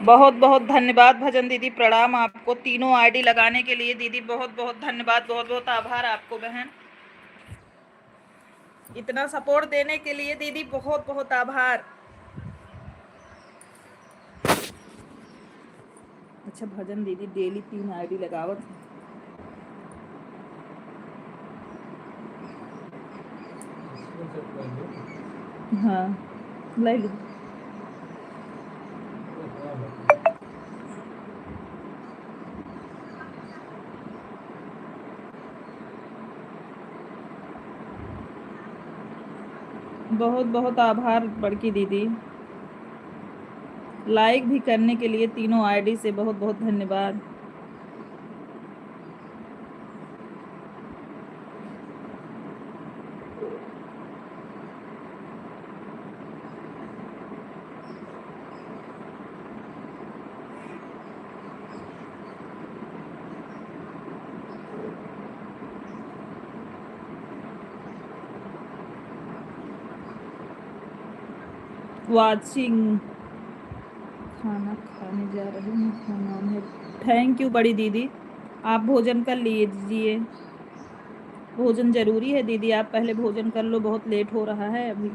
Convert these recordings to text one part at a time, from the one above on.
बहुत बहुत धन्यवाद भजन दीदी, प्रणाम आपको तीनों आईडी लगाने के लिए दीदी, बहुत बहुत धन्यवाद, बहुत बहुत आभार आपको बहन, इतना सपोर्ट देने के लिए दीदी, बहुत बहुत आभार। अच्छा भजन दीदी डेली 3 आईडी लगावत है। हाँ ले ली। बहुत बहुत आभार बड़की दीदी, लाइक भी करने के लिए तीनों आईडी से बहुत बहुत धन्यवाद। वाचिंग, खाना खाने जा रही हूँ, क्या नाम है। थैंक यू बड़ी दीदी, आप भोजन कर लीजिए, भोजन जरूरी है दीदी, आप पहले भोजन कर लो, बहुत लेट हो रहा है अभी।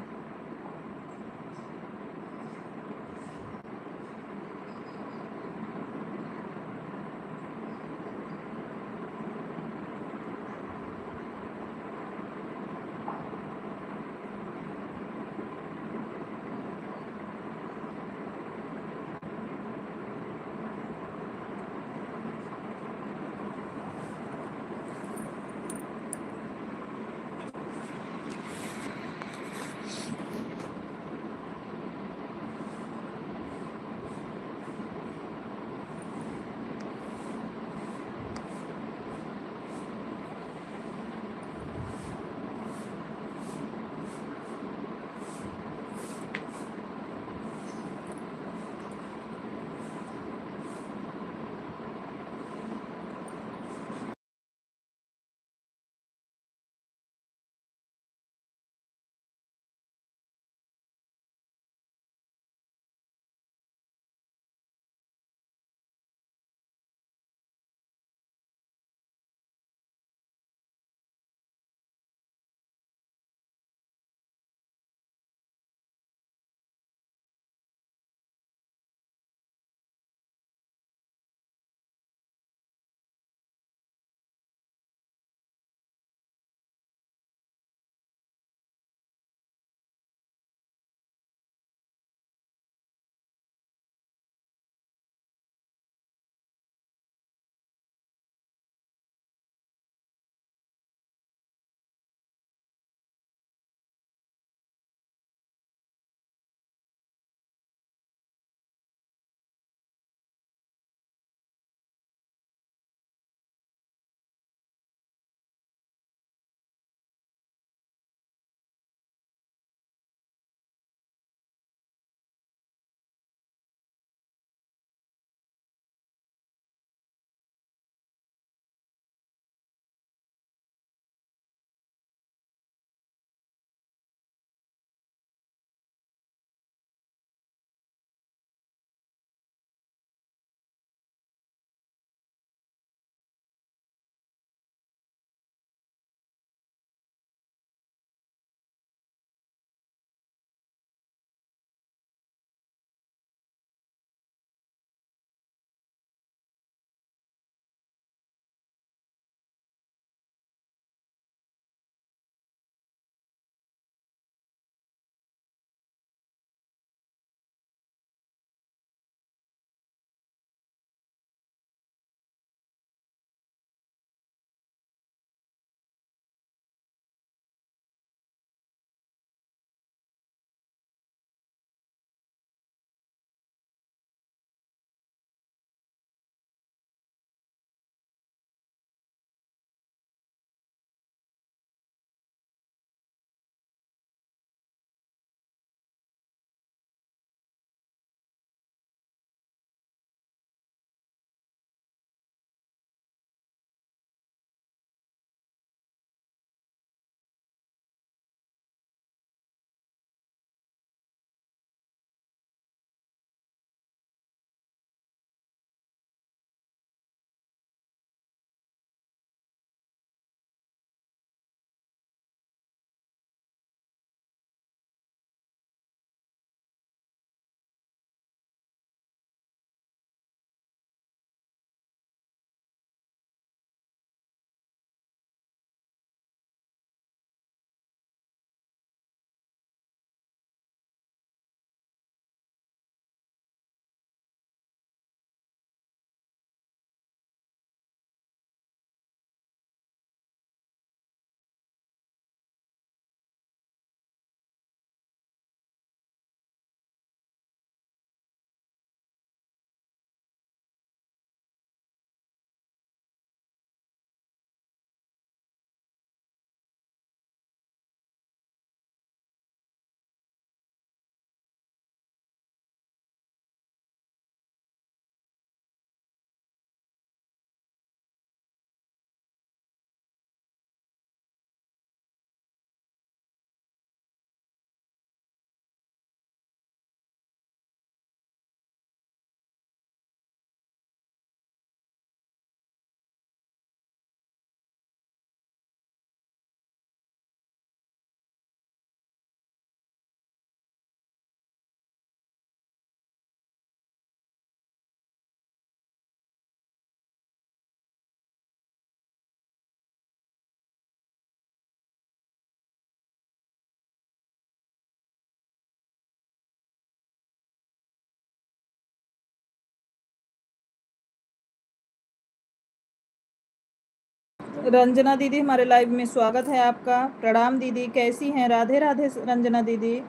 रंजना दीदी हमारे लाइव में स्वागत है आपका। प्रणाम दीदी, कैसी हैं? राधे राधे रंजना दीदी।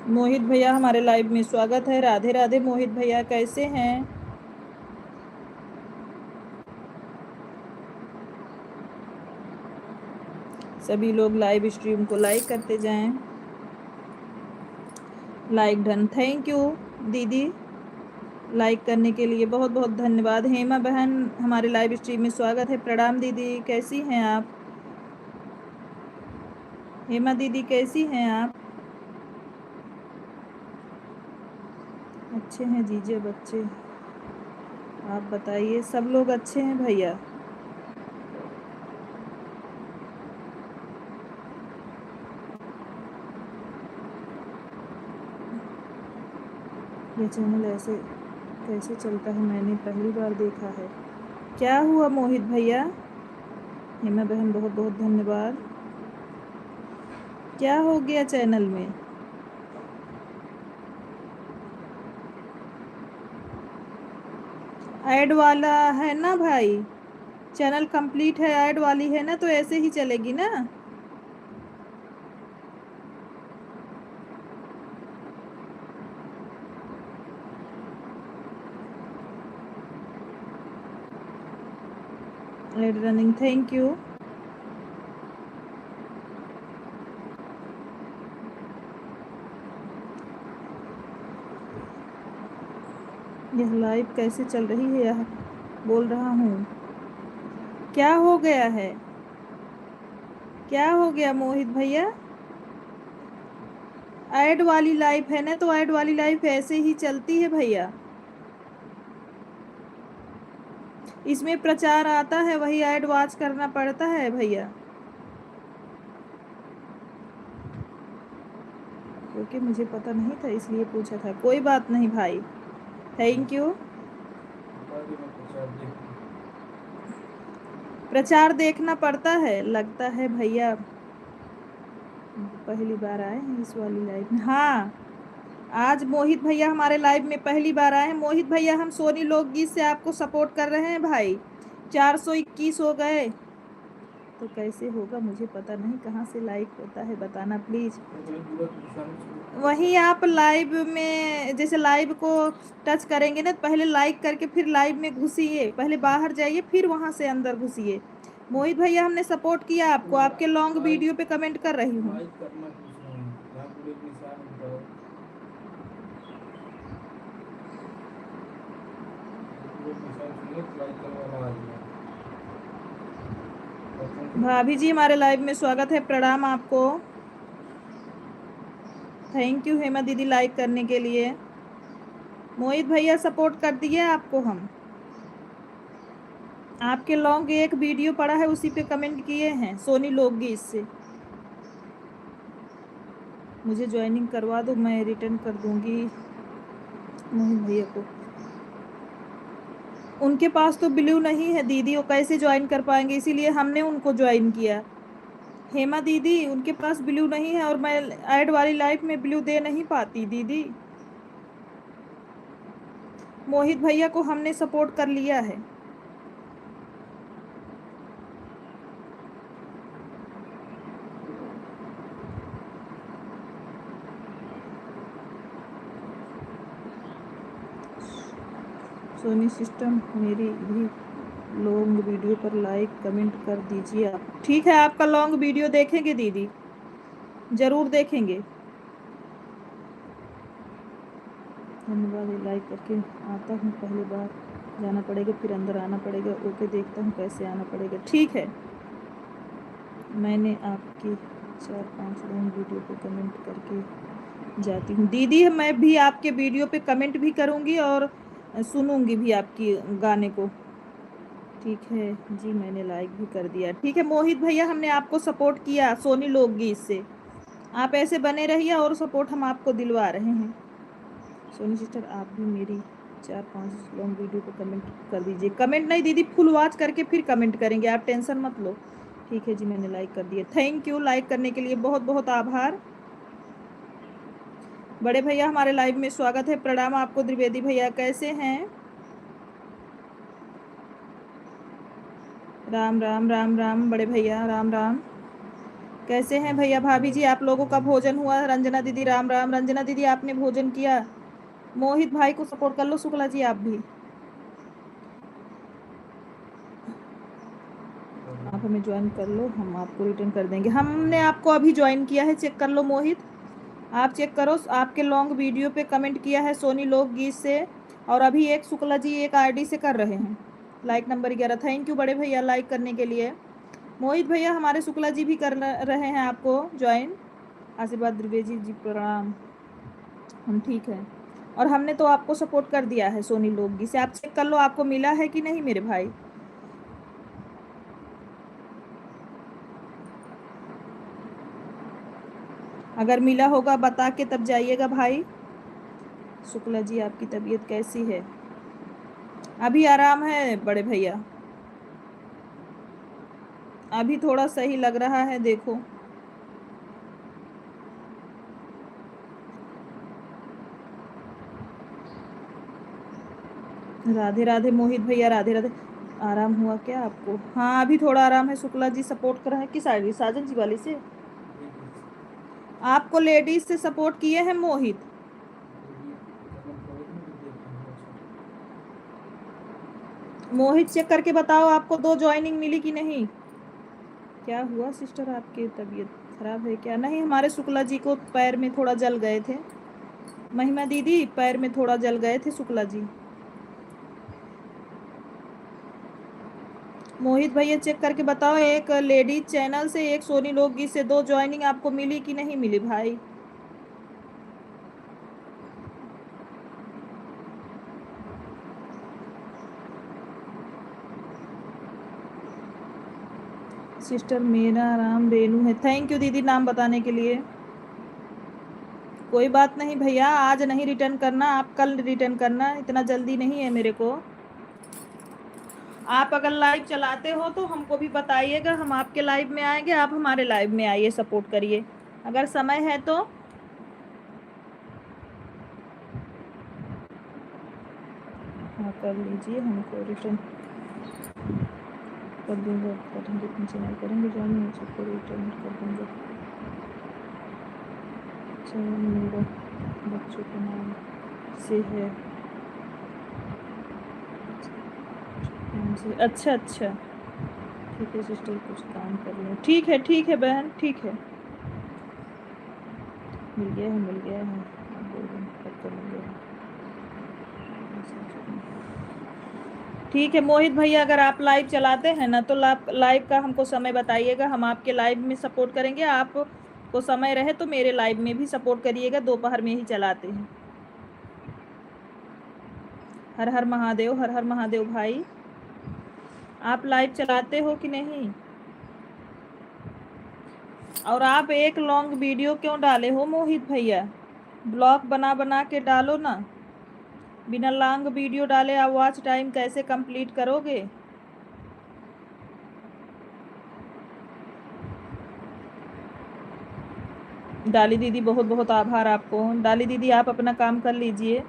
मोहित भैया हमारे लाइव में स्वागत है। राधे राधे मोहित भैया, कैसे हैं? सभी लोग लाइव स्ट्रीम को लाइक करते जाएं। लाइक डन, थैंक यू दीदी, लाइक करने के लिए बहुत बहुत धन्यवाद। हेमा बहन हमारे लाइव स्ट्रीम में स्वागत है। प्रणाम दीदी, कैसी हैं आप? हेमा दीदी कैसी हैं आप? अच्छे हैं जीजे बच्चे, आप बताइए। सब लोग अच्छे हैं भैया? ये चैनल ऐसे कैसे चलता है, मैंने पहली बार देखा है। क्या हुआ मोहित भैया? हेमा बहन बहुत बहुत धन्यवाद। क्या हो गया चैनल में? ऐड वाला है ना भाई, चैनल कंप्लीट है, ऐड वाली है ना, तो ऐसे ही चलेगी ना। Add running, thank you. यह लाइव कैसे चल रही है, यह बोल रहा हूँ। क्या हो गया है? क्या हो गया मोहित भैया? ऐड वाली लाइव है ना, तो ऐड वाली लाइव ऐसे ही चलती है भैया। इसमें प्रचार आता है, वही ऐड वॉच करना पड़ता है भैया, क्योंकि मुझे पता नहीं था इसलिए पूछा था। कोई बात नहीं भाई, थैंक यू। प्रचार देखना पड़ता है, लगता है भैया पहली बार आए हैं इस वाली लाइव में। हाँ, आज मोहित भैया हमारे लाइव में पहली बार आए हैं। मोहित भैया हम सोनी लोकगीत से आपको सपोर्ट कर रहे हैं भाई। 421 हो गए तो कैसे होगा मुझे पता नहीं, कहाँ से लाइक होता है बताना प्लीज। वही आप लाइव में जैसे लाइव को टच करेंगे ना, पहले लाइक करके फिर लाइव में घुसिए, पहले बाहर जाइए फिर वहां से अंदर घुसिए। मोहित भैया हमने सपोर्ट किया आपको, आपके लॉन्ग वीडियो पे कमेंट कर रही हूँ। भाभी जी हमारे लाइव में स्वागत है। प्रणाम आपको, थैंक यू हेमा दीदी लाइक करने के लिए। मोहित भैया सपोर्ट कर दिए आपको हम, आपके लॉन्ग एक वीडियो पड़ा है उसी पे कमेंट किए हैं सोनी लोकगीत से। मुझे ज्वाइनिंग करवा दो, मैं रिटर्न कर दूंगी मोहित भैया को। उनके पास तो ब्लू नहीं है दीदी, वो कैसे ज्वाइन कर पाएंगे, इसीलिए हमने उनको ज्वाइन किया। हेमा दीदी उनके पास ब्लू नहीं है, और मैं ऐड वाली लाइफ में ब्लू दे नहीं पाती दीदी। मोहित भैया को हमने सपोर्ट कर लिया है। सोनी सिस्टम मेरी भी लॉन्ग वीडियो पर लाइक कमेंट कर दीजिए आप। ठीक है, आपका लॉन्ग वीडियो देखेंगे दीदी, जरूर देखेंगे। धन्यवाद, लाइक करके आता हूँ, पहली बार जाना पड़ेगा फिर अंदर आना पड़ेगा। ओके, देखता हूँ कैसे आना पड़ेगा। ठीक है, मैंने आपकी 4-5 लॉन्ग वीडियो पे कमेंट करके जाती हूँ दीदी। मैं भी आपके वीडियो पे कमेंट भी करूँगी और सुनूंगी भी आपकी गाने को। ठीक है जी, मैंने लाइक भी कर दिया। ठीक है मोहित भैया, हमने आपको सपोर्ट किया सोनी लोकगीत से, आप ऐसे बने रहिए और सपोर्ट हम आपको दिलवा रहे हैं। सोनी सिस्टर आप भी मेरी 4-5 लॉन्ग वीडियो को कमेंट कर दीजिए। कमेंट नहीं दीदी, फुल वॉच करके फिर कमेंट करेंगे, आप टेंशन मत लो। ठीक है जी, मैंने लाइक कर दिया। थैंक यू, लाइक करने के लिए बहुत बहुत आभार। बड़े भैया हमारे लाइव में स्वागत है। प्रणाम आपको द्विवेदी भैया, कैसे हैं? राम राम राम राम बड़े भैया, राम राम। कैसे हैं भैया भाभी जी? आप लोगों का भोजन हुआ? रंजना दीदी राम राम। रंजना दीदी आपने भोजन किया? मोहित भाई को सपोर्ट कर लो, शुक्ला जी आप भी। आप हमें ज्वाइन कर लो, हम आपको रिटर्न कर देंगे। हमने आपको अभी ज्वाइन किया है, चेक कर लो मोहित, आप चेक करो। आपके लॉन्ग वीडियो पे कमेंट किया है सोनी लोकगीत से, और अभी एक शुक्ला जी एक आईडी से कर रहे हैं, लाइक नंबर 11। थैंक यू बड़े भैया लाइक करने के लिए। मोहित भैया हमारे शुक्ला जी भी कर रहे हैं आपको ज्वाइन। आशीर्वाद द्विवेदी जी प्रणाम। हम ठीक है, और हमने तो आपको सपोर्ट कर दिया है सोनी लोकगीत से, आप चेक कर लो आपको मिला है कि नहीं मेरे भाई। अगर मिला होगा बता के तब जाइएगा भाई। शुक्ला जी आपकी तबीयत कैसी है? अभी आराम है बड़े भैया, अभी थोड़ा सही लग रहा है, देखो। राधे राधे मोहित भैया, राधे राधे। आराम हुआ क्या आपको? हाँ अभी थोड़ा आराम है। शुक्ला जी सपोर्ट कर रहे हैं किस आईडी? साजन जी वाली से? आपको लेडीज से सपोर्ट किए हैं मोहित। मोहित चेक करके बताओ आपको 2 ज्वाइनिंग मिली कि नहीं। क्या हुआ सिस्टर, आपकी तबीयत खराब है क्या? नहीं, हमारे शुक्ला जी को पैर में थोड़ा जल गए थे। महिमा दीदी पैर में थोड़ा जल गए थे शुक्ला जी। मोहित भैया चेक करके बताओ, एक लेडीज चैनल से, एक सोनी लोकगीत से 2 ज्वाइनिंग आपको मिली कि नहीं मिली भाई? सिस्टर मेरा नाम रेनू है। थैंक यू दीदी नाम बताने के लिए। कोई बात नहीं भैया, आज नहीं रिटर्न करना, आप कल रिटर्न करना, इतना जल्दी नहीं है मेरे को। आप अगर लाइव चलाते हो तो हमको भी बताइएगा, हम आपके लाइव में आएंगे, आप हमारे लाइव में आइए, सपोर्ट करिए अगर समय है तो। हाँ कर लीजिए, हमको रिटर्न कर देंगे, चैनल करेंगे ज्वाइन, सबको रिटर्न कर देंगे। चैनल मेरा बच्चों के नाम से है। अच्छा अच्छा, ठीक है सिस्टर, कुछ काम कर लें। ठीक है बहन, ठीक है। मिल गया है, मिल गया है, 2 दिन तक तो मिल गया है। ठीक है मोहित भैया, अगर आप लाइव चलाते हैं ना तो लाइव का हमको समय बताइएगा, हम आपके लाइव में सपोर्ट करेंगे। आपको समय रहे तो मेरे लाइव में भी सपोर्ट करिएगा, दोपहर में ही चलाते हैं। हर हर महादेव, हर हर महादेव भाई। आप लाइव चलाते हो कि नहीं? और आप एक लॉन्ग वीडियो क्यों डाले हो मोहित भैया? ब्लॉग बना बना के डालो ना। बिना लॉन्ग वीडियो डाले आप वॉच टाइम कैसे कंप्लीट करोगे? डाली दीदी बहुत बहुत आभार आपको। डाली दीदी आप अपना काम कर लीजिए।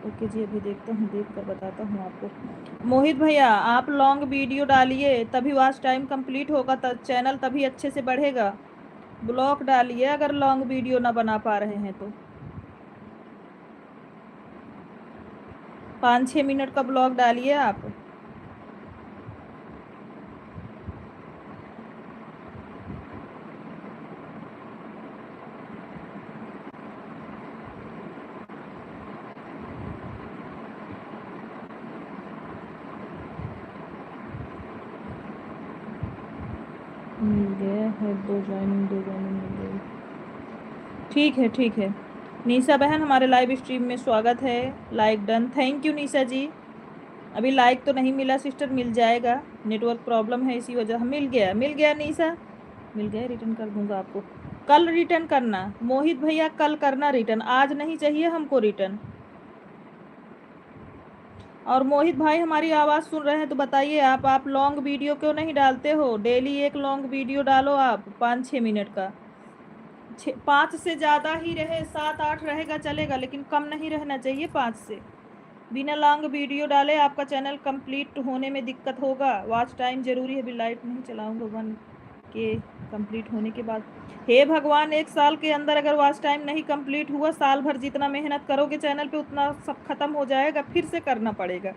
ओके जी, अभी देखता हूँ, देख कर बताता हूँ आपको। मोहित भैया आप लॉन्ग वीडियो डालिए, तभी वॉच टाइम कंप्लीट होगा, चैनल तभी अच्छे से बढ़ेगा। ब्लॉग डालिए अगर लॉन्ग वीडियो ना बना पा रहे हैं तो। 5-6 मिनट का ब्लॉग डालिए आप। मिल गया है, 2 ज्वाइनिंग मिल गई। ठीक है ठीक है। निशा बहन हमारे लाइव स्ट्रीम में स्वागत है, लाइक डन। थैंक यू निशा जी। अभी लाइक तो नहीं मिला सिस्टर, मिल जाएगा, नेटवर्क प्रॉब्लम है इसी वजह। मिल गया, मिल गया निशा, मिल गया, रिटर्न कर दूंगा आपको। कल रिटर्न करना मोहित भैया, कल करना रिटर्न, आज नहीं चाहिए हमको रिटर्न। और मोहित भाई हमारी आवाज़ सुन रहे हैं तो बताइए, आप लॉन्ग वीडियो क्यों नहीं डालते हो? डेली एक लॉन्ग वीडियो डालो आप, 5-6 मिनट का। 5 से ज़्यादा ही रहे, 7-8 रहेगा चलेगा, लेकिन कम नहीं रहना चाहिए 5 से। बिना लॉन्ग वीडियो डाले आपका चैनल कंप्लीट होने में दिक्कत होगा। वॉच टाइम जरूरी है। अभी लाइट नहीं चलाऊंगा 1 के कंप्लीट होने के बाद। हे भगवान, 1 साल के अंदर अगर वॉच टाइम नहीं कंप्लीट हुआ, साल भर जितना मेहनत करोगे चैनल पे उतना सब खत्म हो जाएगा, फिर से करना पड़ेगा।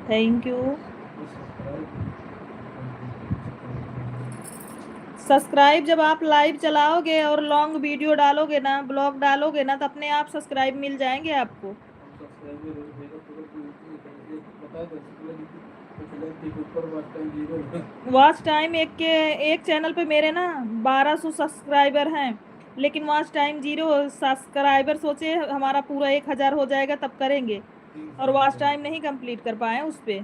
Thank you. सब्सक्राइब जब आप लाइव चलाओगे और लॉन्ग वीडियो डालोगे ना, ब्लॉग डालोगे ना, तो अपने आप सब्सक्राइब मिल जाएंगे आपको। वॉच टाइम एक चैनल पे मेरे ना 1200 सब्सक्राइबर हैं, लेकिन वॉच टाइम 0 सब्सक्राइबर। सोचे हमारा पूरा 1000 हो जाएगा तब करेंगे, और वॉच टाइम नहीं कंप्लीट कर पाए उस पे।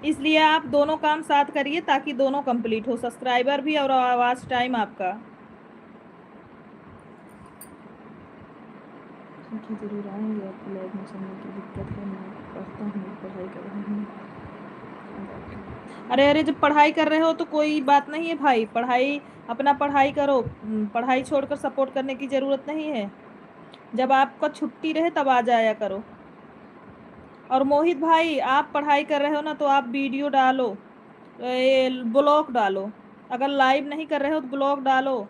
इसलिए आप दोनों काम साथ करिए ताकि दोनों कंप्लीट हो, सब्सक्राइबर भी और वॉच टाइम आपका। जरूर आएंगे आपको लाइव में, समय की दिक्कत है, मैं पढ़ता हूँ, पढ़ाई कर रहा हूँ। अरे अरे, जब पढ़ाई कर रहे हो तो कोई बात नहीं है भाई, अपना पढ़ाई करो। पढ़ाई छोड़कर सपोर्ट करने की ज़रूरत नहीं है। जब आपका छुट्टी रहे तब आ जाया करो। और मोहित भाई, आप पढ़ाई कर रहे हो ना, तो आप वीडियो डालो, ये ब्लॉग डालो। अगर लाइव नहीं कर रहे हो तो ब्लॉग डालो।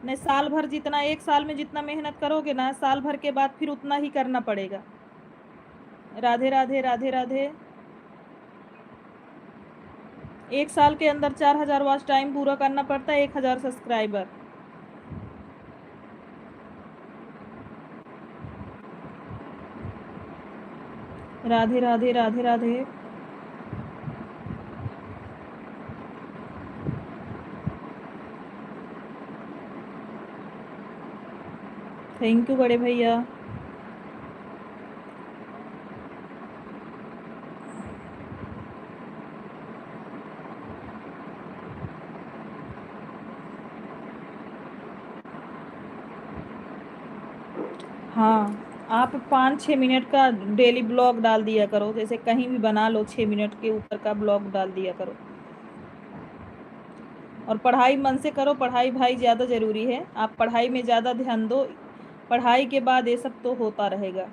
नहीं, साल भर जितना, 1 साल में जितना मेहनत करोगे ना, साल भर के बाद फिर उतना ही करना पड़ेगा। राधे राधे राधे राधे। 1 साल के अंदर 4000 वॉच टाइम पूरा करना पड़ता है, 1000 subscriber. Radhe Radhe Radhe Radhe. Thank you बड़े भैया। हाँ, आप 5-6 मिनट का डेली ब्लॉग डाल दिया करो, जैसे कहीं भी बना लो, 6 मिनट के ऊपर का ब्लॉग डाल दिया करो। और पढ़ाई मन से करो, पढ़ाई भाई ज़्यादा ज़रूरी है। आप पढ़ाई में ज़्यादा ध्यान दो, पढ़ाई के बाद ये सब तो होता रहेगा।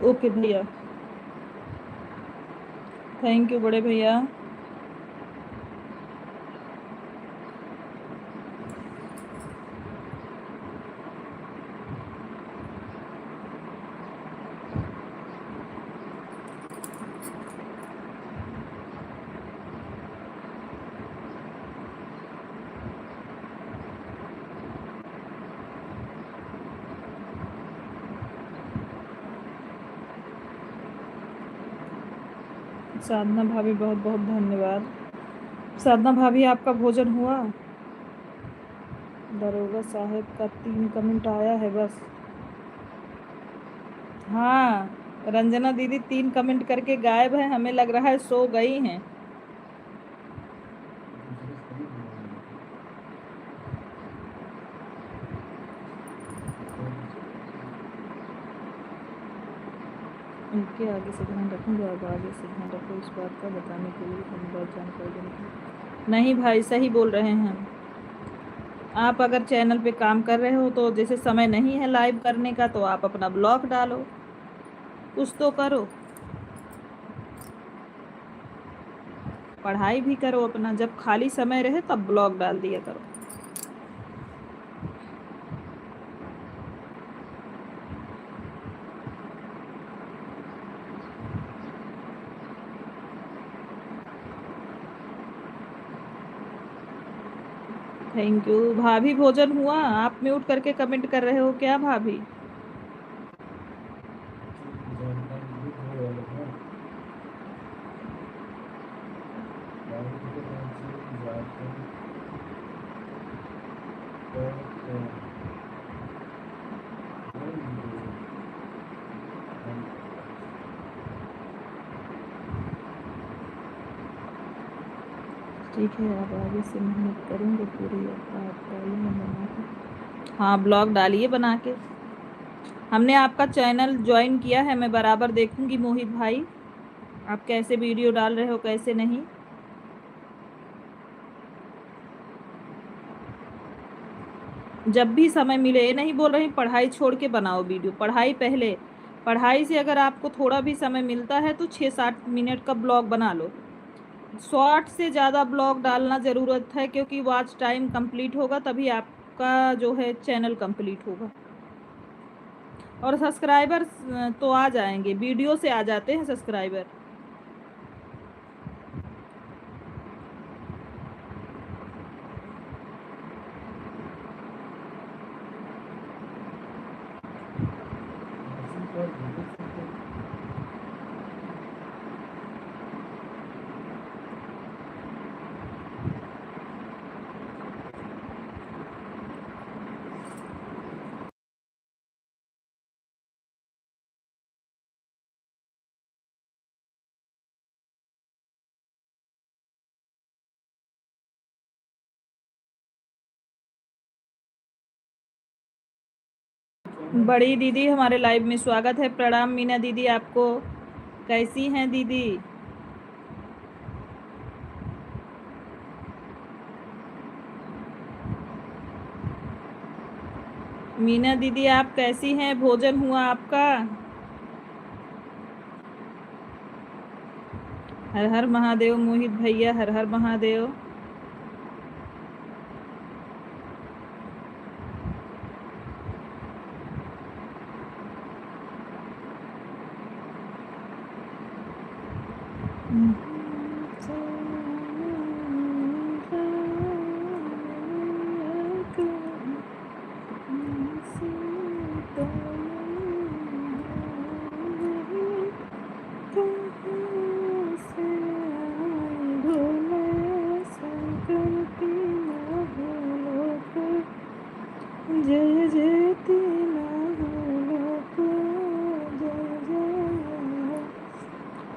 ओके भैया, थैंक यू बड़े भैया। साधना भाभी, बहुत बहुत धन्यवाद। साधना भाभी, आपका भोजन हुआ? दरोगा साहब का 3 कमेंट आया है बस। हाँ, रंजना दीदी 3 कमेंट करके गायब है, हमें लग रहा है सो गई हैं। इनके आगे से ध्यान रखूंगा, अब आगे से ध्यान रखो, इस बात का बताने के लिए धन्यवाद, जानकारी देने के लिए। नहीं भाई, सही बोल रहे हैं। आप अगर चैनल पे काम कर रहे हो तो जैसे समय नहीं है लाइव करने का तो आप अपना ब्लॉग डालो, कुछ तो करो, पढ़ाई भी करो अपना, जब खाली समय रहे तब ब्लॉग डाल दिया करो। थैंक यू भाभी। भोजन हुआ? आप म्यूट करके कमेंट कर रहे हो क्या भाभी? ठीक है, आप आगे से मेहनत करेंगे पूरी, आप डालेंगे बना के। हाँ ब्लॉग डालिए बना के। हमने आपका चैनल ज्वाइन किया है, मैं बराबर देखूंगी मोहित भाई आप कैसे वीडियो डाल रहे हो कैसे नहीं। जब भी समय मिले, ये नहीं बोल रही पढ़ाई छोड़ के बनाओ वीडियो, पढ़ाई पहले। पढ़ाई से अगर आपको थोड़ा भी समय मिलता है तो 6-7 मिनट का ब्लॉग बना लो। शॉर्ट से ज़्यादा ब्लॉग डालना ज़रूरत है, क्योंकि वॉच टाइम कंप्लीट होगा तभी आपका जो है चैनल कंप्लीट होगा। और सब्सक्राइबर तो आ जाएंगे, वीडियो से आ जाते हैं सब्सक्राइबर। बड़ी दीदी हमारे लाइव में स्वागत है। प्रणाम मीना दीदी आपको। कैसी हैं दीदी? मीना दीदी आप कैसी हैं? भोजन हुआ आपका? हर हर महादेव मोहित भैया, हर हर महादेव। जय जय जय जय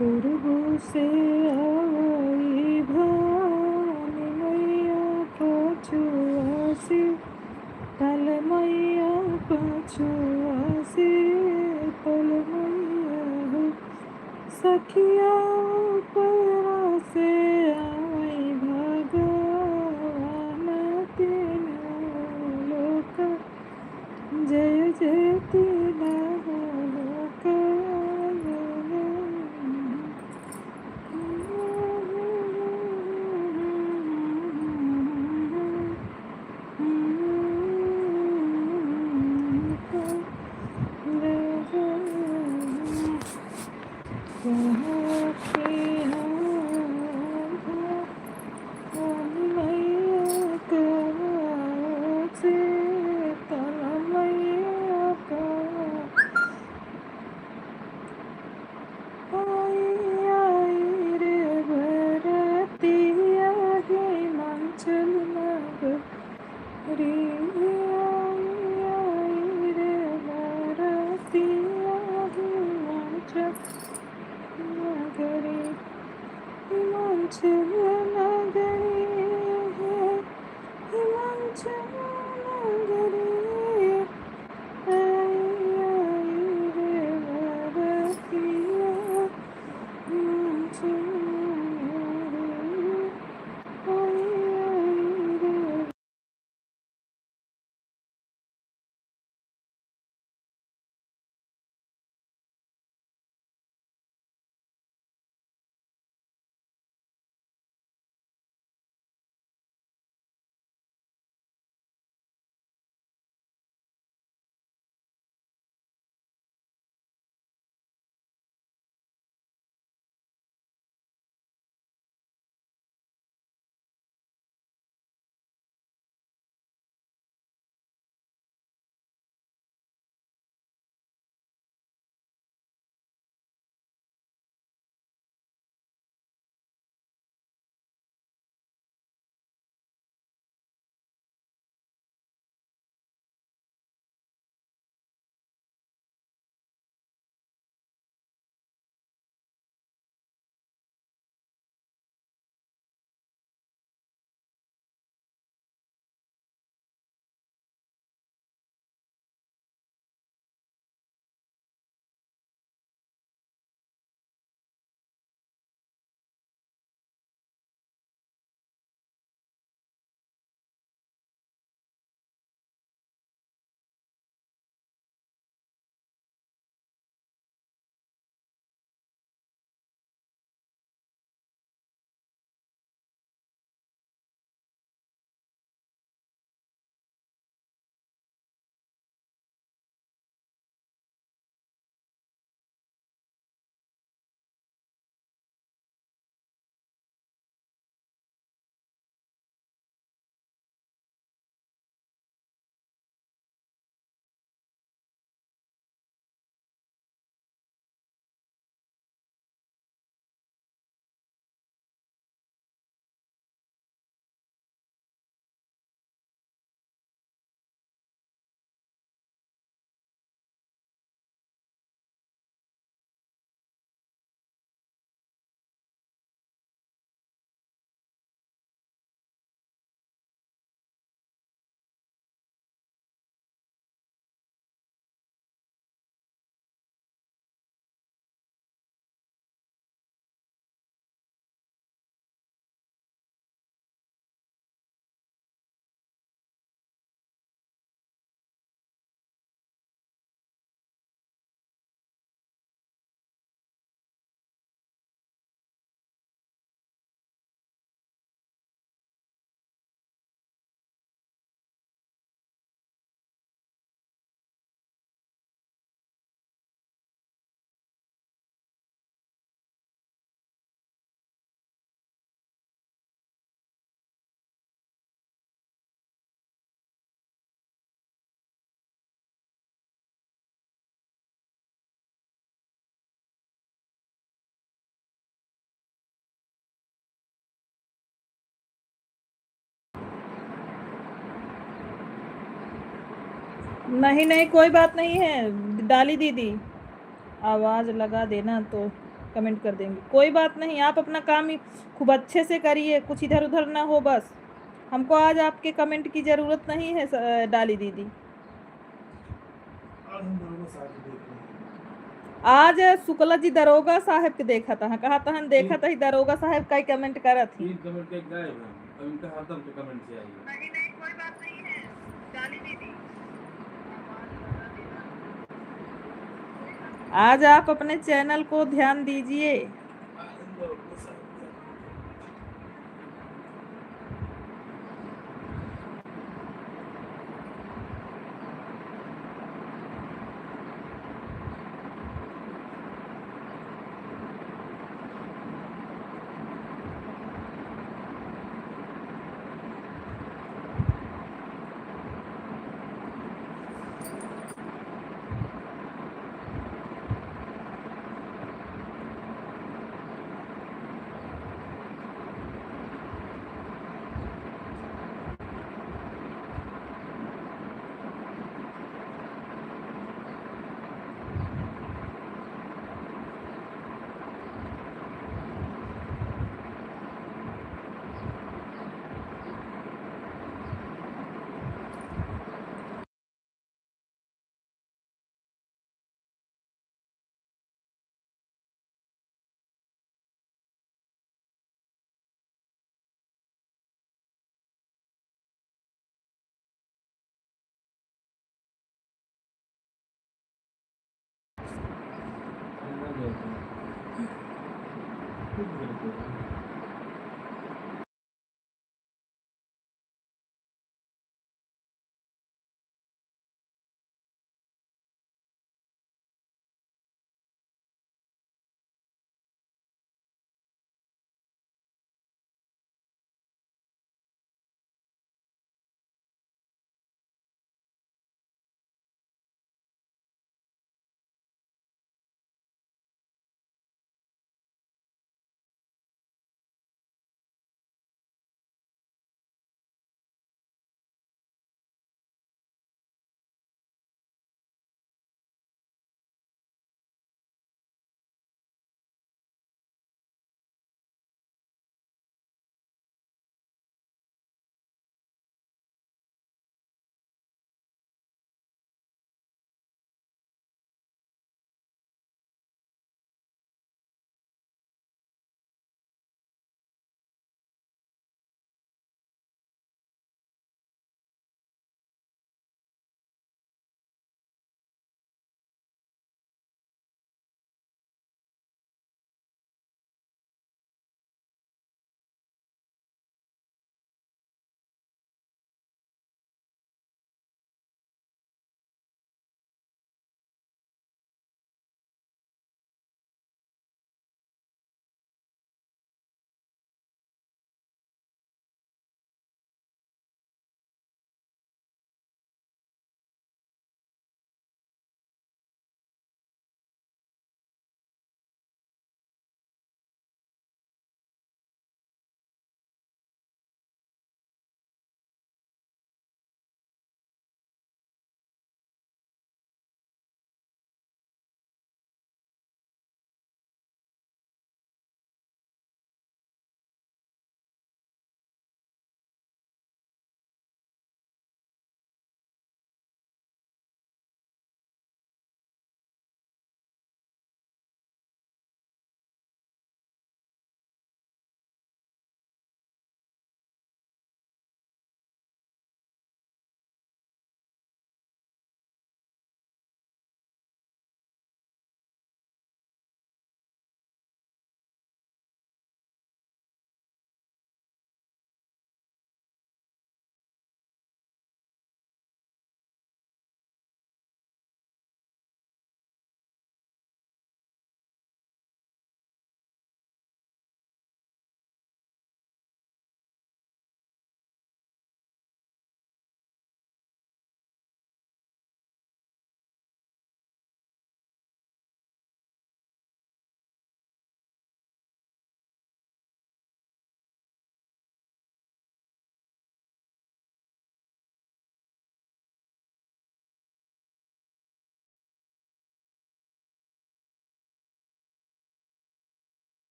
पूर्व से आई भवानी मैया पछुआसी, पल मैया पछुआसी, पल मैया सखिया ऊपरा से आई भगवान तीनों लोक, जय जय तीनों लोक। नहीं नहीं, कोई बात नहीं है डाली दीदी। आवाज लगा देना तो कमेंट कर देंगे, कोई बात नहीं। आप अपना काम ही खूब अच्छे से करिए, कुछ इधर उधर ना हो बस। हमको आज आपके कमेंट की जरूरत नहीं है डाली दीदी। आज हम दरोगा साहब को देख रहे हैं। आज शुक्ला जी दरोगा साहब के देखा था, कहा था देखा तीन था ही दरोगा साहब का ही कमेंट करा थी। तीन कमेंट के गायब हैं, अब इनका हरदम के कमेंट से आइए। नहीं नहीं, कोई बात नहीं है डाली दीदी। आज आप अपने चैनल को ध्यान दीजिए। आज हम दरोगा साहब को देख रहे हैं। ना गए थे, खुद गए थे।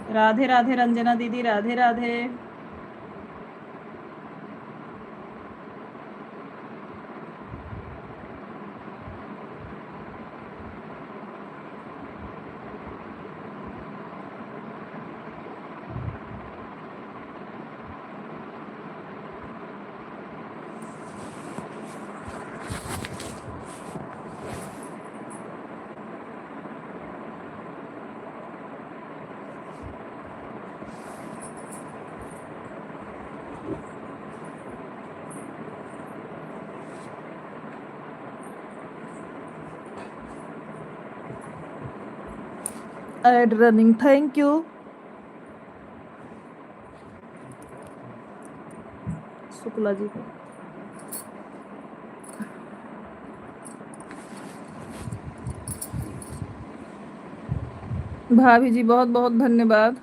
राधे राधे रंजना दीदी, Radhe Radhe. Ad running, thank you. Shukla ji को भाभी जी बहुत बहुत धन्यवाद।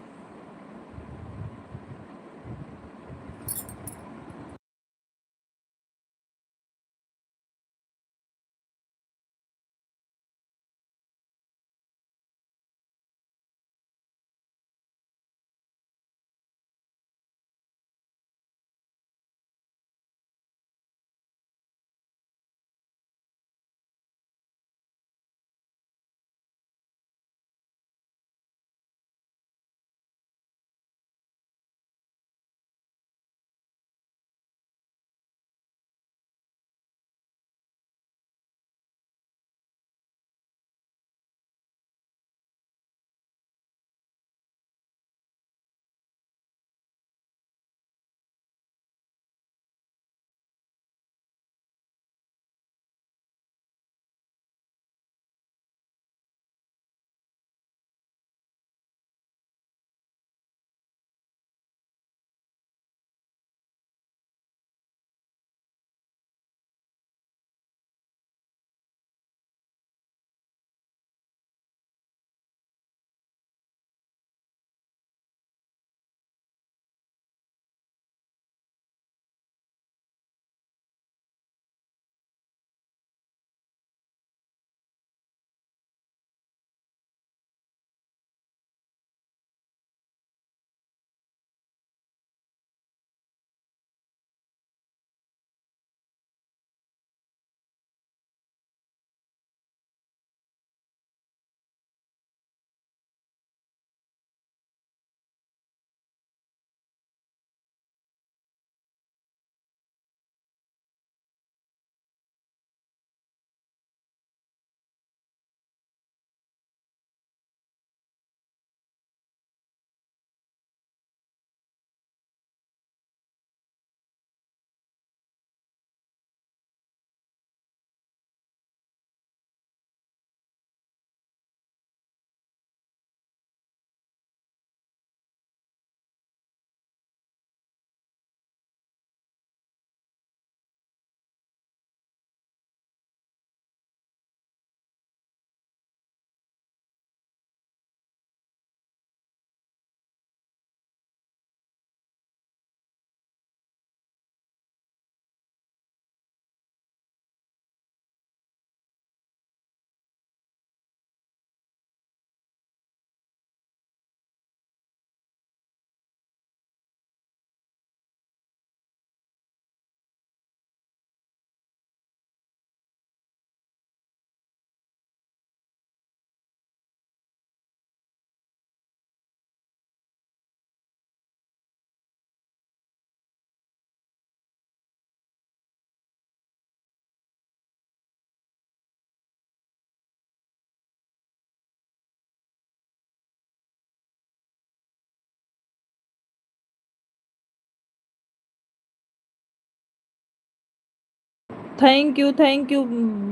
थैंक यू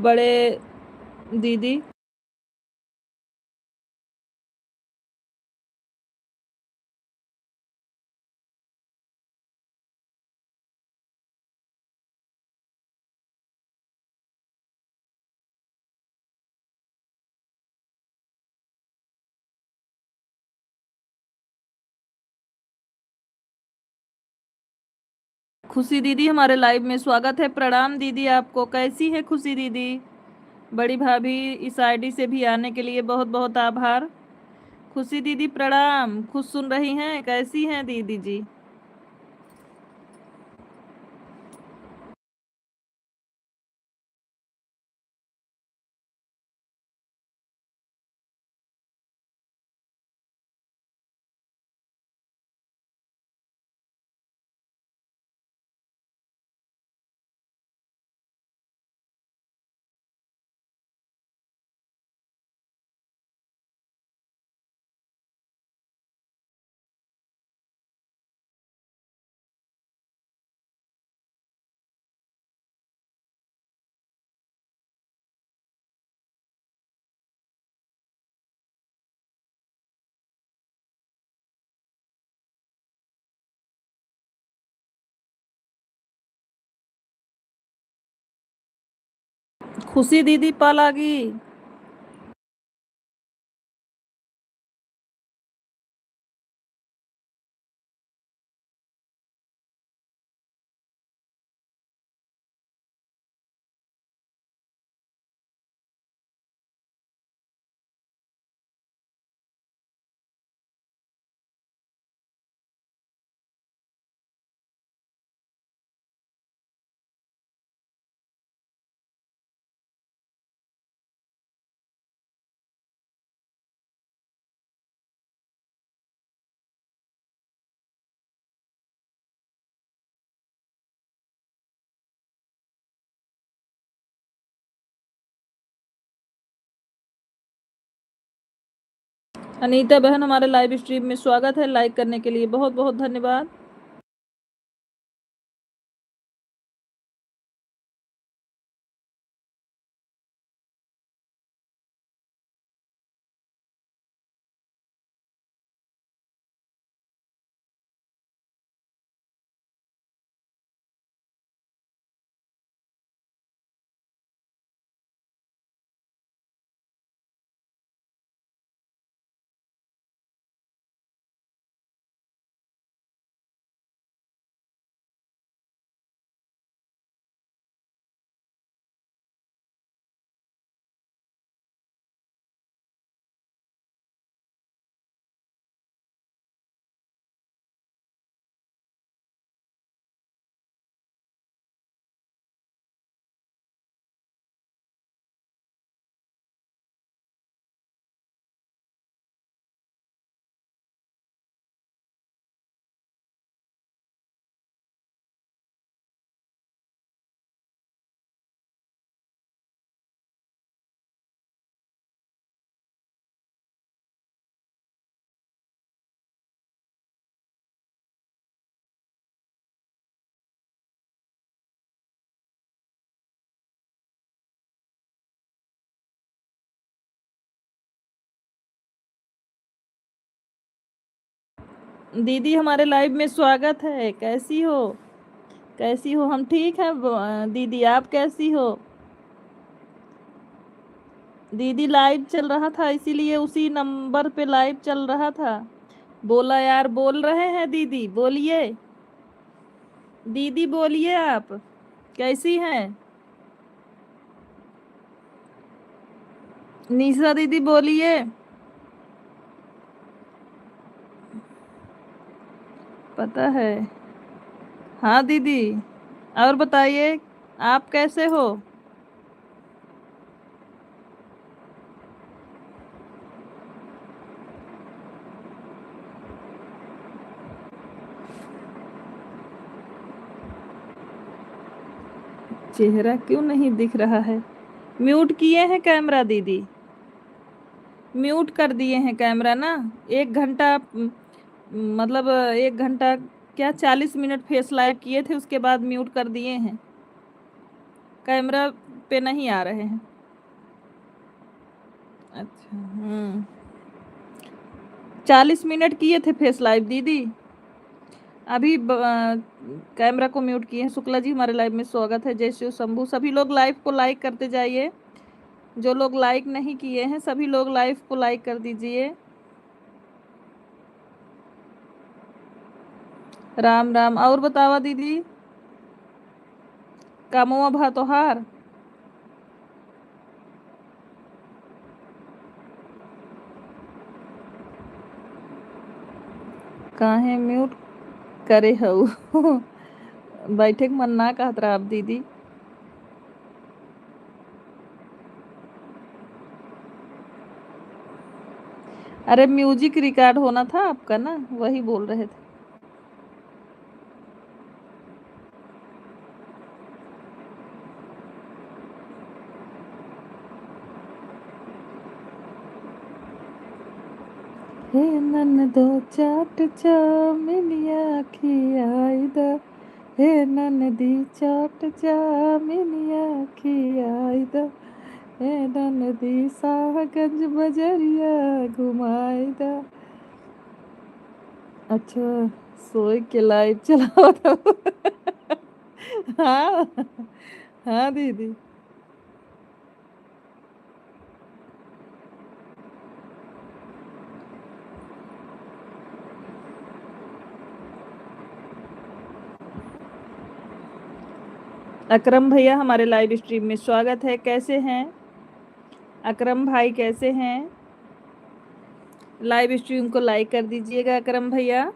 बड़े दीदी। खुशी दीदी हमारे लाइव में स्वागत है। प्रणाम दीदी आपको। कैसी है खुशी दीदी? बड़ी भाभी इस आईडी से भी आने के लिए बहुत बहुत आभार। खुशी दीदी प्रणाम। खुश सुन रही हैं? कैसी हैं दीदी जी? खुशी दीदी पल आ गई। अनीता बहन हमारे लाइव स्ट्रीम में स्वागत है। लाइक करने के लिए बहुत बहुत धन्यवाद। दीदी हमारे लाइव में स्वागत है। कैसी हो? कैसी हो? हम ठीक हैं दीदी, आप कैसी हो? दीदी लाइव चल रहा था इसीलिए उसी नंबर पे लाइव चल रहा था। बोला यार, बोल रहे हैं दीदी, बोलिए। दीदी बोलिए, आप कैसी हैं? निशा दीदी बोलिए। पता है। हाँ दीदी, और बताइए, आप कैसे हो? चेहरा क्यों नहीं दिख रहा है? म्यूट किए हैं कैमरा दीदी? म्यूट कर दिए हैं कैमरा ना? 1 घंटा मतलब 1 घंटा क्या 40 मिनट फेस लाइव किए थे, उसके बाद म्यूट कर दिए हैं। कैमरा पे नहीं आ रहे हैं। अच्छा। 40 मिनट किए थे फेस लाइव दीदी। अभी कैमरा को म्यूट किए हैं। शुक्ला जी हमारे लाइव में स्वागत है। जय शिव शंभू। सभी लोग लाइव को लाइक करते जाइए। जो लोग लाइक नहीं किए हैं सभी लोग लाइव को लाइक कर दीजिए। राम राम। और बतावा दीदी, कामुआ भा तोहार? काहे म्यूट करे हऊ बैठे के मन ना कहत रहा अब दीदी। अरे म्यूजिक रिकॉर्ड होना था आपका ना, वही बोल रहे थे। हे ननदो चाट चामिनिया खियाई द, हे ननदी चाट चामिनिया खियाई द, हे ननदी साहगंज बजरिया घुमाई द। अच्छा, सोए के लाइव चलाओ तो हाँ हाँ दीदी। अकरम भैया हमारे लाइव स्ट्रीम में स्वागत है। कैसे हैं अकरम भाई, कैसे हैं? लाइव स्ट्रीम को लाइक कर दीजिएगा अकरम भैया।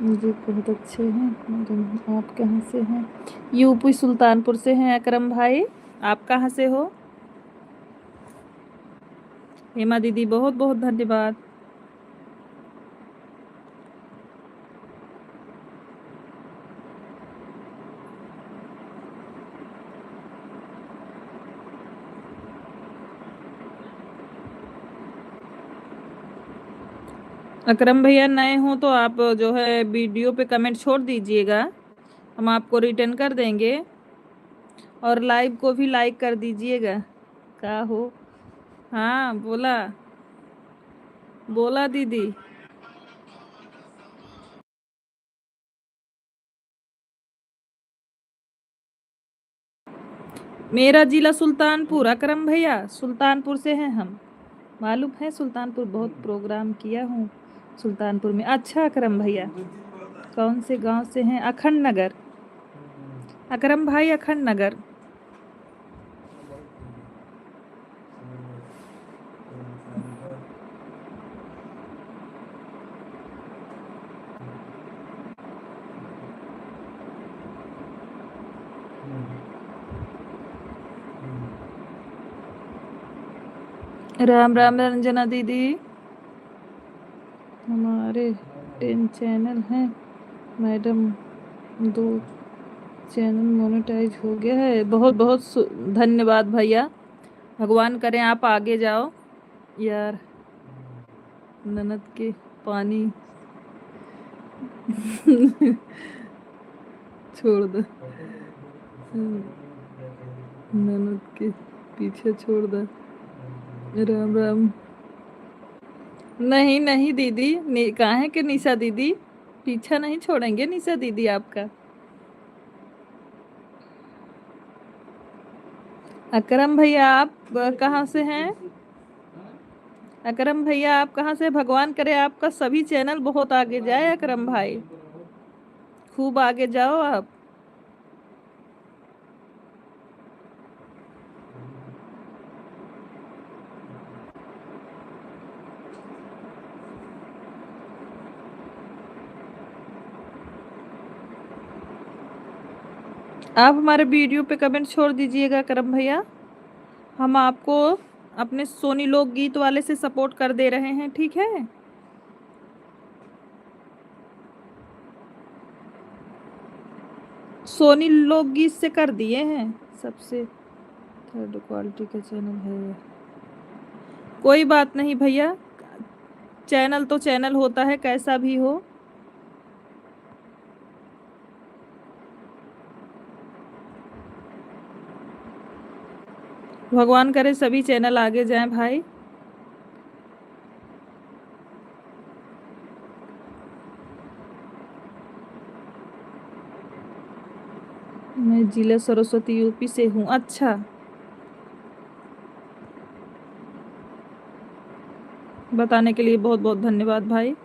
जी बहुत अच्छे हैं मैडम। आप कहाँ से हैं? यूपी सुल्तानपुर से हैं अकरम भाई। आप कहाँ से हो? हेमा दीदी बहुत बहुत धन्यवाद। अकरम भैया नए हो तो आप जो है वीडियो पे कमेंट छोड़ दीजिएगा, हम आपको रिटर्न कर देंगे। और लाइव को भी लाइक कर दीजिएगा। का हो? हाँ बोला बोला दीदी। मेरा जिला सुल्तानपुर अकरम भैया, सुल्तानपुर से हैं हम। मालूम है सुल्तानपुर, बहुत प्रोग्राम किया हूँ सुल्तानपुर में। अच्छा अकरम भैया, कौन से गांव से हैं? अखंड नगर अकरम भाई, अखंड नगर। राम राम रंजना दीदी। हमारे 10 चैनल हैं मैडम, 2 चैनल मोनेटाइज हो गया है। बहुत बहुत धन्यवाद भैया। भगवान करें आप आगे जाओ यार। ननद के पानी छोड़ दो, ननद के पीछे छोड़ दो। राम राम। नहीं नहीं दीदी, काहे के निशा दीदी, पीछा नहीं छोड़ेंगे निशा दीदी आपका। अकरम भैया आप कहाँ से हैं? अकरम भैया आप कहाँ से? भगवान करे आपका सभी चैनल बहुत आगे जाए अकरम भाई, खूब आगे जाओ आप। आप हमारे वीडियो पे कमेंट छोड़ दीजिएगा करम भैया। हम आपको अपने सोनी लोकगीत वाले से सपोर्ट कर दे रहे हैं, ठीक है? सोनी लोकगीत से कर दिए हैं। सबसे थर्ड क्वालिटी का चैनल है। कोई बात नहीं भैया, चैनल तो चैनल होता है कैसा भी हो। भगवान करे सभी चैनल आगे जाएं भाई। मैं जिला सरस्वती यूपी से हूँ। अच्छा, बताने के लिए बहुत बहुत धन्यवाद भाई।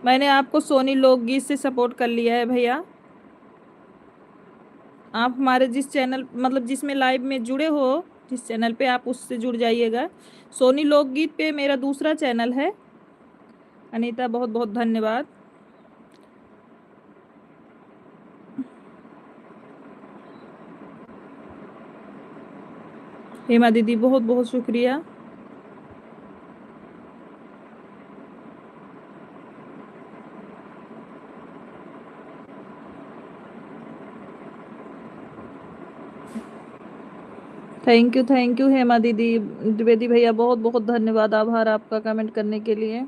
मैंने आपको सोनी लोकगीत से सपोर्ट कर लिया है भैया। आप हमारे जिस चैनल मतलब जिसमें लाइव में जुड़े हो, जिस चैनल पे, आप उससे जुड़ जाइएगा। सोनी लोकगीत पे मेरा दूसरा चैनल है। अनीता बहुत बहुत धन्यवाद। हेमा दीदी बहुत बहुत शुक्रिया। थैंक यू हेमा दीदी। द्विवेदी भैया बहुत बहुत धन्यवाद, आभार आपका कमेंट करने के लिए।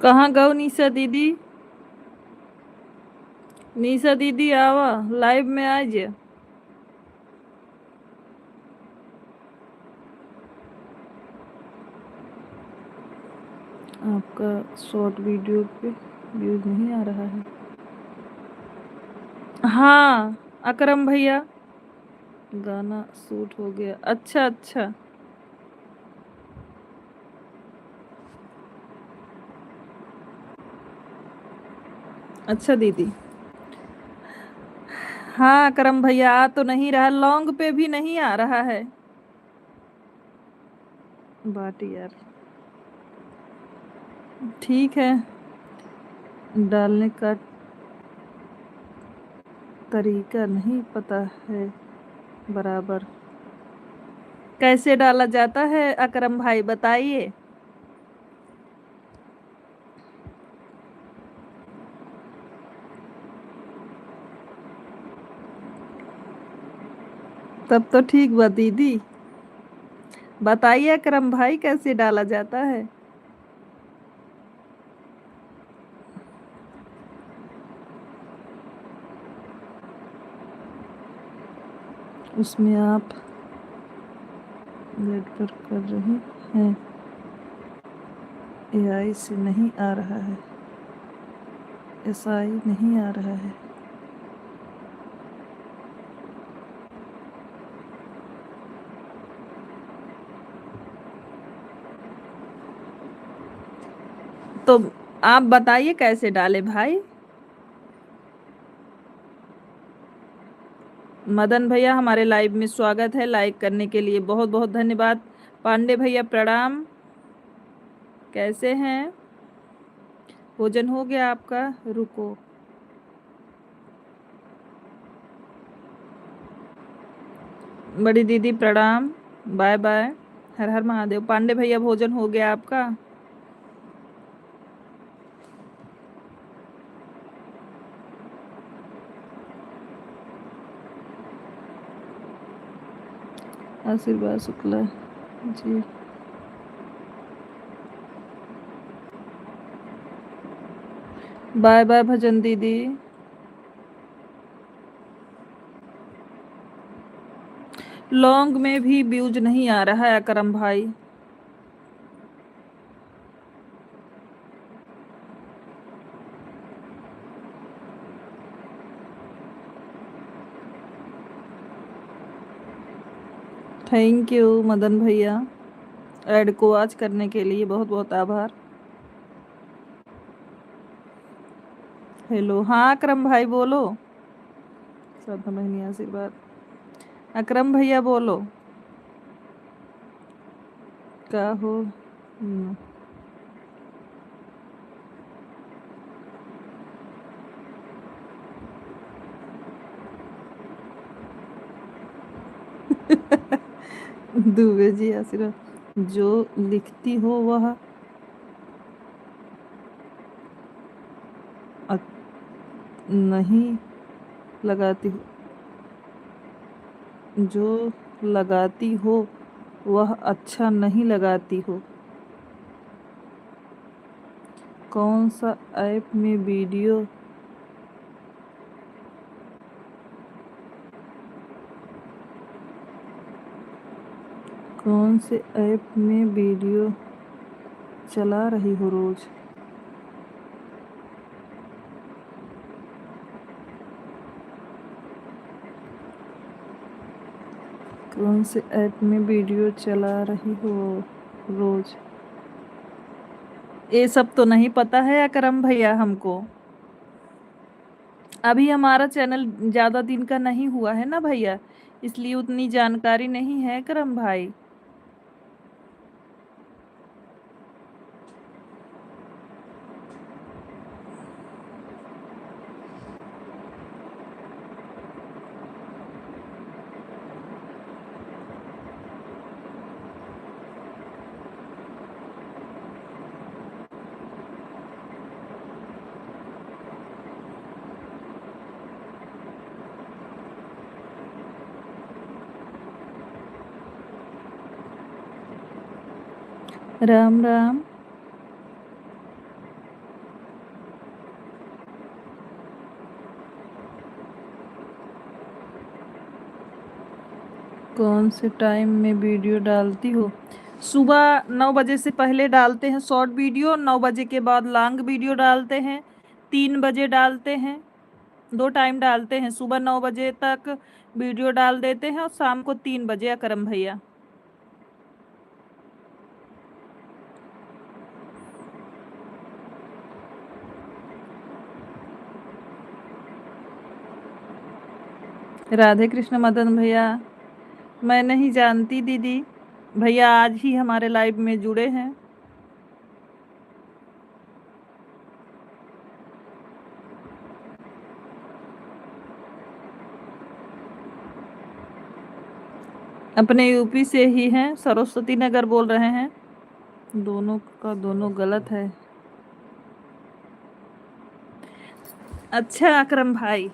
कहाँ गओ निशा दीदी? निशा दीदी आवा लाइव में आज। आपका शॉर्ट वीडियो पे व्यूज नहीं आ रहा है। हाँ अकरम भैया, गाना शूट हो गया। अच्छा अच्छा। अच्छा दीदी। हाँ अकरम भैया, आ तो नहीं रहा, लॉन्ग पे भी नहीं आ रहा है। बाट यार, ठीक है, डालने का तरीका नहीं पता है बराबर। कैसे डाला जाता है अकरम भाई, बताइए। तब तो ठीक बा दीदी, बताइए अकरम भाई कैसे डाला जाता है। उसमें आप नेट पर कर रहे हैं, एआई से नहीं आ रहा है, एसआई नहीं आ रहा है। तो आप बताइए कैसे डाले भाई। मदन भैया हमारे लाइव में स्वागत है, लाइक करने के लिए बहुत बहुत धन्यवाद। पांडे भैया प्रणाम, कैसे हैं? भोजन हो गया आपका? रुको। बड़ी दीदी प्रणाम, बाय बाय, हर हर महादेव। पांडे भैया भोजन हो गया आपका? आशीर्वाद शुक्ला जी, बाय बाय भजन दीदी। लॉन्ग में भी व्यूज नहीं आ रहा है अकरम भाई। थैंक यू मदन भैया, ऐड को वॉच करने के लिए बहुत बहुत आभार। हेलो, हाँ अकरम भाई बोलो। साधा महीने आशीर्वाद, अकरम भैया बोलो। का हो दुबे जी आशीर्वाद। जो लिखती हो वह नहीं लगाती हो, जो लगाती हो वह अच्छा नहीं लगाती हो। कौन सा ऐप में वीडियो कौन से ऐप में वीडियो चला रही हो रोज? कौन से ऐप में वीडियो चला रही हो रोज? ये सब तो नहीं पता है अकरम भैया हमको। अभी हमारा चैनल ज्यादा दिन का नहीं हुआ है ना भैया, इसलिए उतनी जानकारी नहीं है करम भाई। राम राम। कौन से टाइम में वीडियो डालती हो? सुबह 9 बजे से पहले डालते हैं शॉर्ट वीडियो, 9 बजे के बाद लॉन्ग वीडियो डालते हैं, 3 बजे डालते हैं। 2 टाइम डालते हैं, सुबह 9 बजे तक वीडियो डाल देते हैं और शाम को 3 बजे अकरम भैया। राधे कृष्ण मदन भैया। मैं नहीं जानती दीदी, भैया आज ही हमारे लाइव में जुड़े हैं। अपने यूपी से ही हैं, सरस्वती नगर बोल रहे हैं। दोनों का दोनों गलत है। अच्छा अकरम भाई,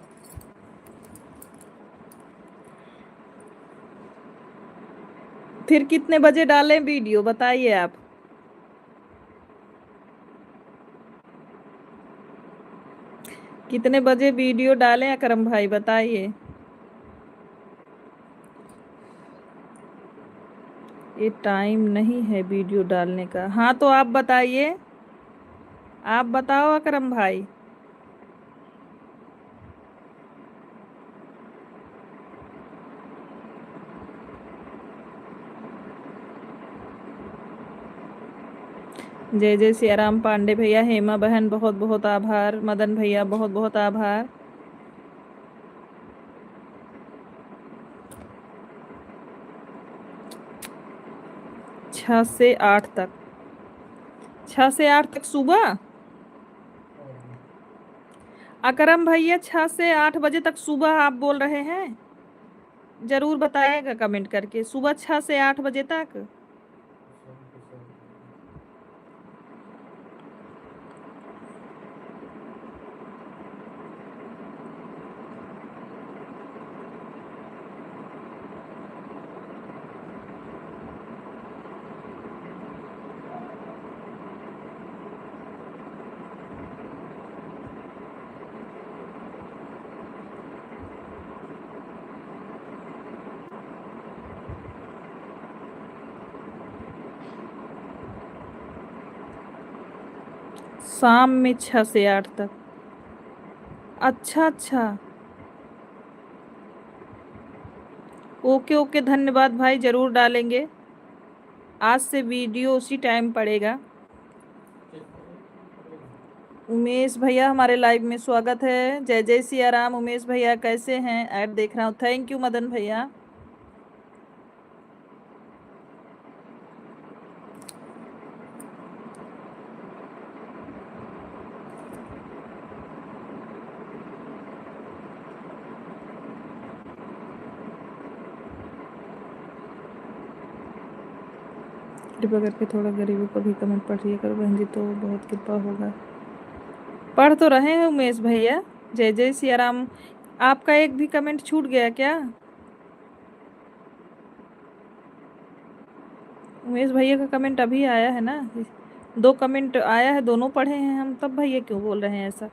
फिर कितने बजे डालें वीडियो बताइए आप? कितने बजे वीडियो डालें अकरम भाई बताइए? ये टाइम नहीं है वीडियो डालने का। हाँ तो आप बताइए, आप बताओ अकरम भाई। जय जय सिया राम पांडे भैया, हेमा बहन बहुत बहुत आभार, मदन भैया बहुत बहुत आभार। 6 से 8 तक, 6 से 8 तक सुबह। अकरम भैया 6 से 8 बजे तक सुबह आप बोल रहे हैं? जरूर बताइएगा कमेंट करके, सुबह 6 से 8 बजे तक। शाम में 6 से 8 तक। अच्छा अच्छा, ओके ओके, धन्यवाद भाई, जरूर डालेंगे। आज से वीडियो उसी टाइम पड़ेगा। उमेश भैया हमारे लाइव में स्वागत है। जय जय सिया राम उमेश भैया, कैसे हैं? ऐड देख रहा हूँ, थैंक यू मदन भैया। कृपया करके थोड़ा गरीबों को भी कमेंट पढ़िए करो बहन जी, तो बहुत कृपा होगा। पढ़ तो रहे हैं उमेश भैया। जय जय सिया राम। आपका एक भी कमेंट छूट गया क्या? उमेश भैया का कमेंट अभी आया है ना, 2 कमेंट आया है, दोनों पढ़े हैं हम, तब भैया क्यों बोल रहे हैं ऐसा?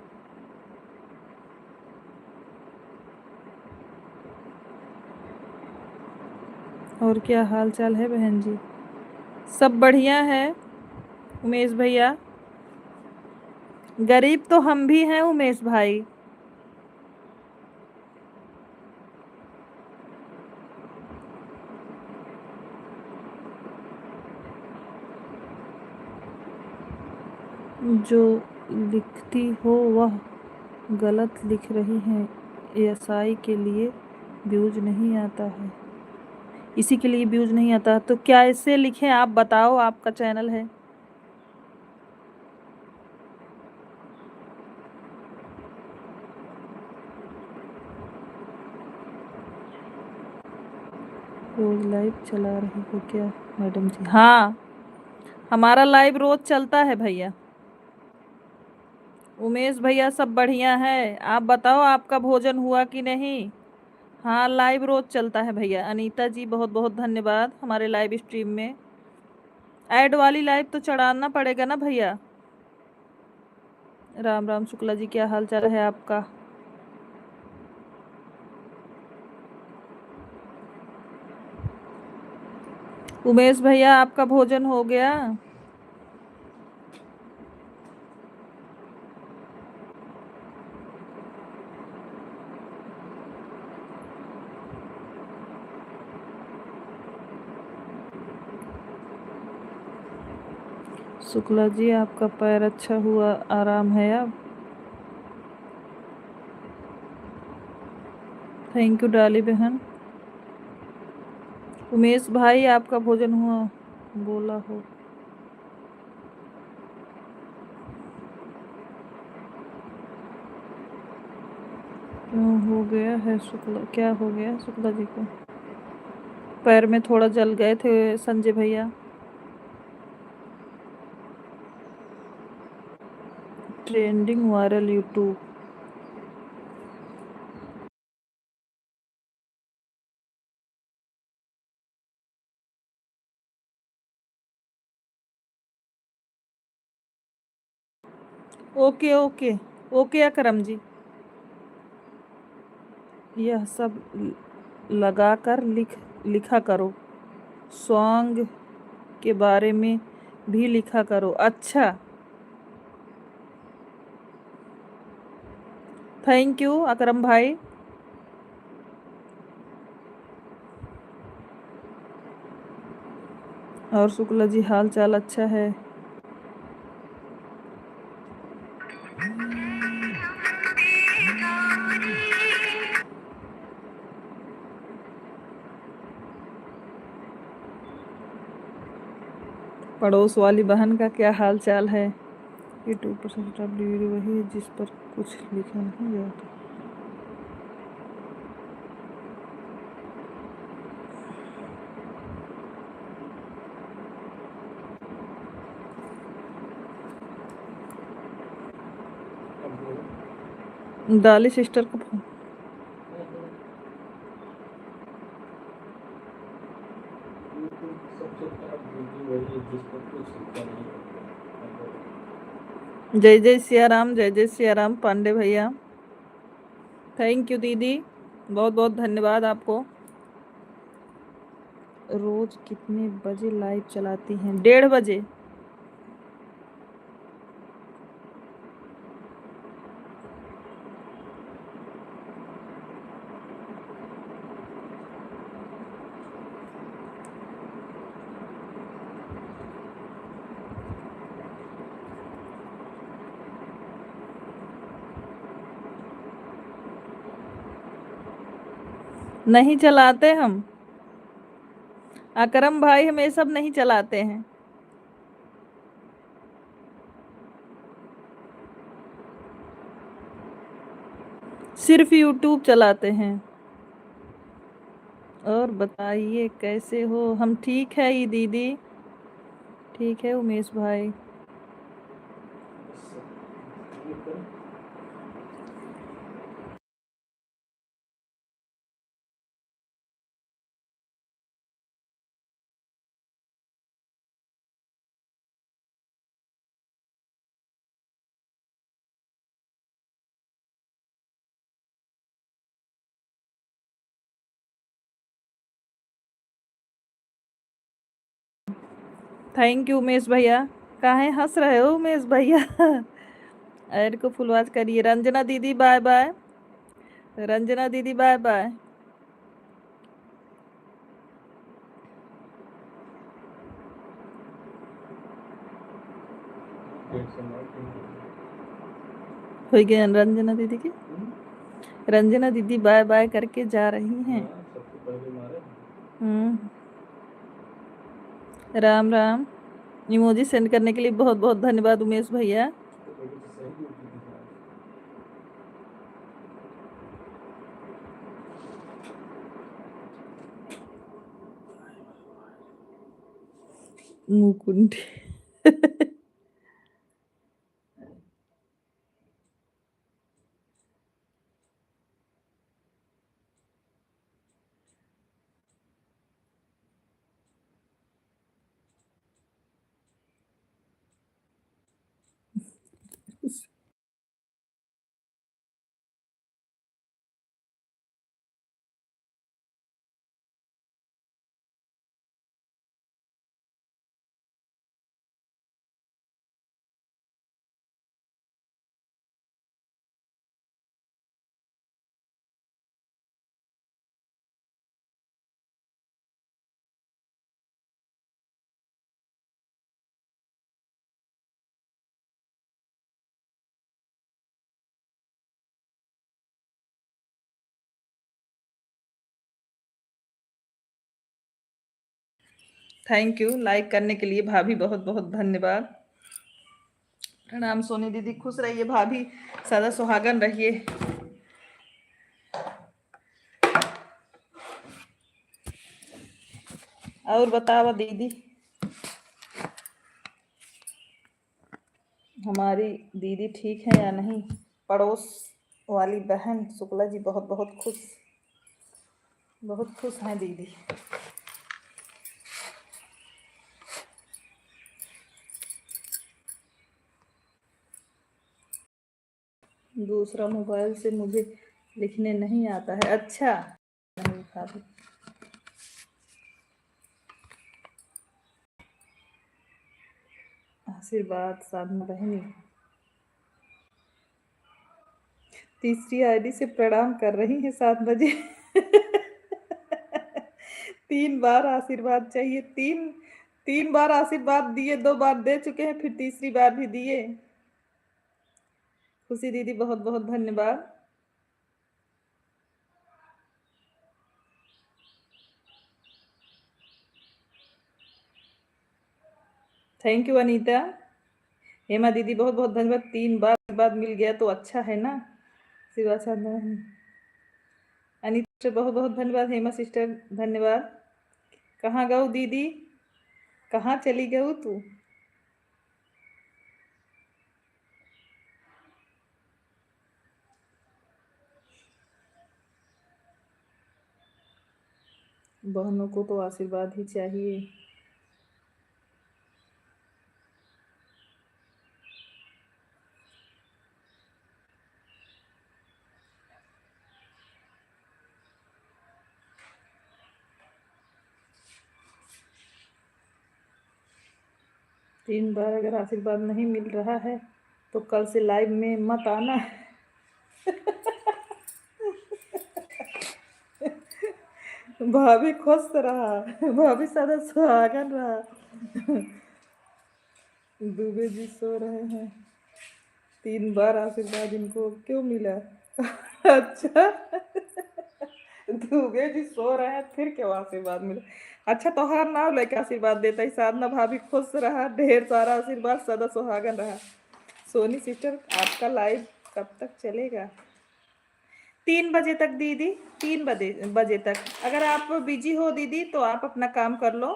और क्या हाल चाल है बहन जी? सब बढ़िया है उमेश भैया। गरीब तो हम भी हैं उमेश भाई। जो लिखती हो वह गलत लिख रही हैं। एएसआई के लिए व्यूज नहीं आता है। इसी के लिए व्यूज नहीं आता तो क्या ऐसे लिखें? आप बताओ, आपका चैनल है। रोज लाइव चला रही हो क्या मैडम जी? हाँ, हमारा लाइव रोज चलता है भैया। उमेश भैया सब बढ़िया है। आप बताओ, आपका भोजन हुआ कि नहीं? हाँ, लाइव रोज चलता है भैया। अनीता जी बहुत बहुत धन्यवाद हमारे लाइव स्ट्रीम में। ऐड वाली लाइव तो चढ़ाना पड़ेगा ना भैया। राम राम शुक्ला जी, क्या हाल चाल है आपका? उमेश भैया आपका भोजन हो गया? शुक्ला जी आपका पैर अच्छा हुआ, आराम है अब? थैंक यू डाली बहन। उमेश भाई आपका भोजन हुआ? बोला हो। क्यों हो गया है शुक्ला? क्या हो गया है शुक्ला जी को? पैर में थोड़ा जल गए थे संजय भैया। Trending viral YouTube. Okay okay okay Akram ji. यह सब लगाकर लिखा करो। सॉन्ग के बारे में भी लिखा करो। अच्छा, थैंक यू अकरम भाई। और शुक्ला जी हाल चाल अच्छा है? पड़ोस वाली बहन का क्या हाल चाल है? यूट्यूब पर सबसे टॉप वीडियो वही है जिस पर कुछ लिखा नहीं जाता। अब डाली सिस्टर को फोन। यूट्यूब सबसे टॉप वीडियो वही है जिस पर कुछ लिखा नहीं होता। जय जय सिया राम, जय जय सिया राम पांडे भैया। थैंक यू दीदी, बहुत बहुत धन्यवाद आपको। रोज कितने बजे लाइव चलाती हैं? 1:30 बजे। नहीं चलाते हम अकरम भाई, हम ये सब नहीं चलाते हैं। सिर्फ यूट्यूब चलाते हैं। और बताइए कैसे हो? हम ठीक है ये दीदी। ठीक है उमेश भाई। थैंक यू उमेश भैया। काहे हंस रहे हो उमेश भैया? ऐड को फुलवाच करिए। रंजना दीदी बाय बाय। रंजना दीदी बाय बाय। हो गया रंजना दीदी की। रंजना दीदी बाय बाय करके जा रही हैं। सबसे पहले मारे। राम राम। इमोजी सेंड करने के लिए बहुत बहुत धन्यवाद उमेश भैया। मुकुंड। थैंक यू लाइक करने के लिए भाभी, बहुत बहुत धन्यवाद। प्रणाम सोनी दीदी, खुश रहिए भाभी, सदा सुहागन रहिए। और बताओ दीदी, हमारी दीदी ठीक है या नहीं? पड़ोस वाली बहन शुक्ला जी बहुत बहुत खुश हैं दीदी। दूसरा मोबाइल से मुझे लिखने नहीं आता है। अच्छा नहीं भाभी। आशीर्वाद साधना बहनी तीसरी आईडी से प्रणाम कर रही है 7 बजे। 3 बार आशीर्वाद चाहिए। 3 बार आशीर्वाद दिए, 2 बार दे चुके हैं, फिर तीसरी बार भी दिए। खुशी दीदी बहुत बहुत धन्यवाद। Thank you Anita. हेमा दीदी बहुत बहुत धन्यवाद। 3 बार बाद मिल गया तो अच्छा है ना। शिवा साधना अनीता बहुत बहुत धन्यवाद। हेमा सिस्टर धन्यवाद। कहाँ गऊ दीदी, कहाँ चली गऊ तू? बहनों को तो आशीर्वाद ही चाहिए। तीन बार अगर आशीर्वाद नहीं मिल रहा है तो कल से लाइव में मत आना। भाभी खुश रहा, भाभी सदा सुहागन रहा। दुबे जी सो रहे हैं। 3 बार आशीर्वाद इनको क्यों मिला? अच्छा, दुबे जी सो रहे हैं, फिर क्यों आशीर्वाद मिला? अच्छा, तो हर नाव लेके आशीर्वाद देता है। साधना भाभी खुश रहा, ढेर सारा आशीर्वाद, सदा सुहागन रहा। सोनी सिस्टर आपका लाइव कब तक चलेगा? 3 बजे तक दीदी, 3 बजे तक। अगर आप बिजी हो दीदी तो आप अपना काम कर लो।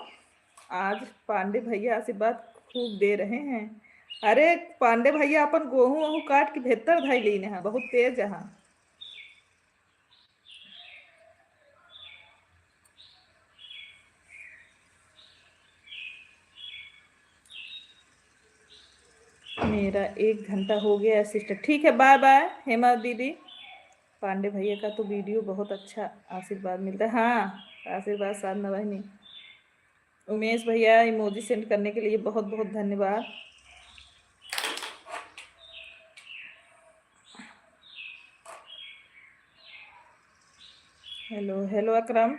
आज पांडे भैया आशीर्वाद खूब दे रहे हैं। अरे पांडे भैया अपन गेहूं वहूं काट के बेहतर धाई लीने हैं, बहुत तेज है। मेरा 1 घंटा हो गया सिस्टर। ठीक है, बाय बाय हेमा दीदी। पांडे भैया का तो वीडियो बहुत अच्छा आशीर्वाद मिलता है। हाँ, आशीर्वाद साधना बहनी। उमेश भैया इमोजी सेंड करने के लिए बहुत बहुत धन्यवाद। हेलो हेलो अकरम।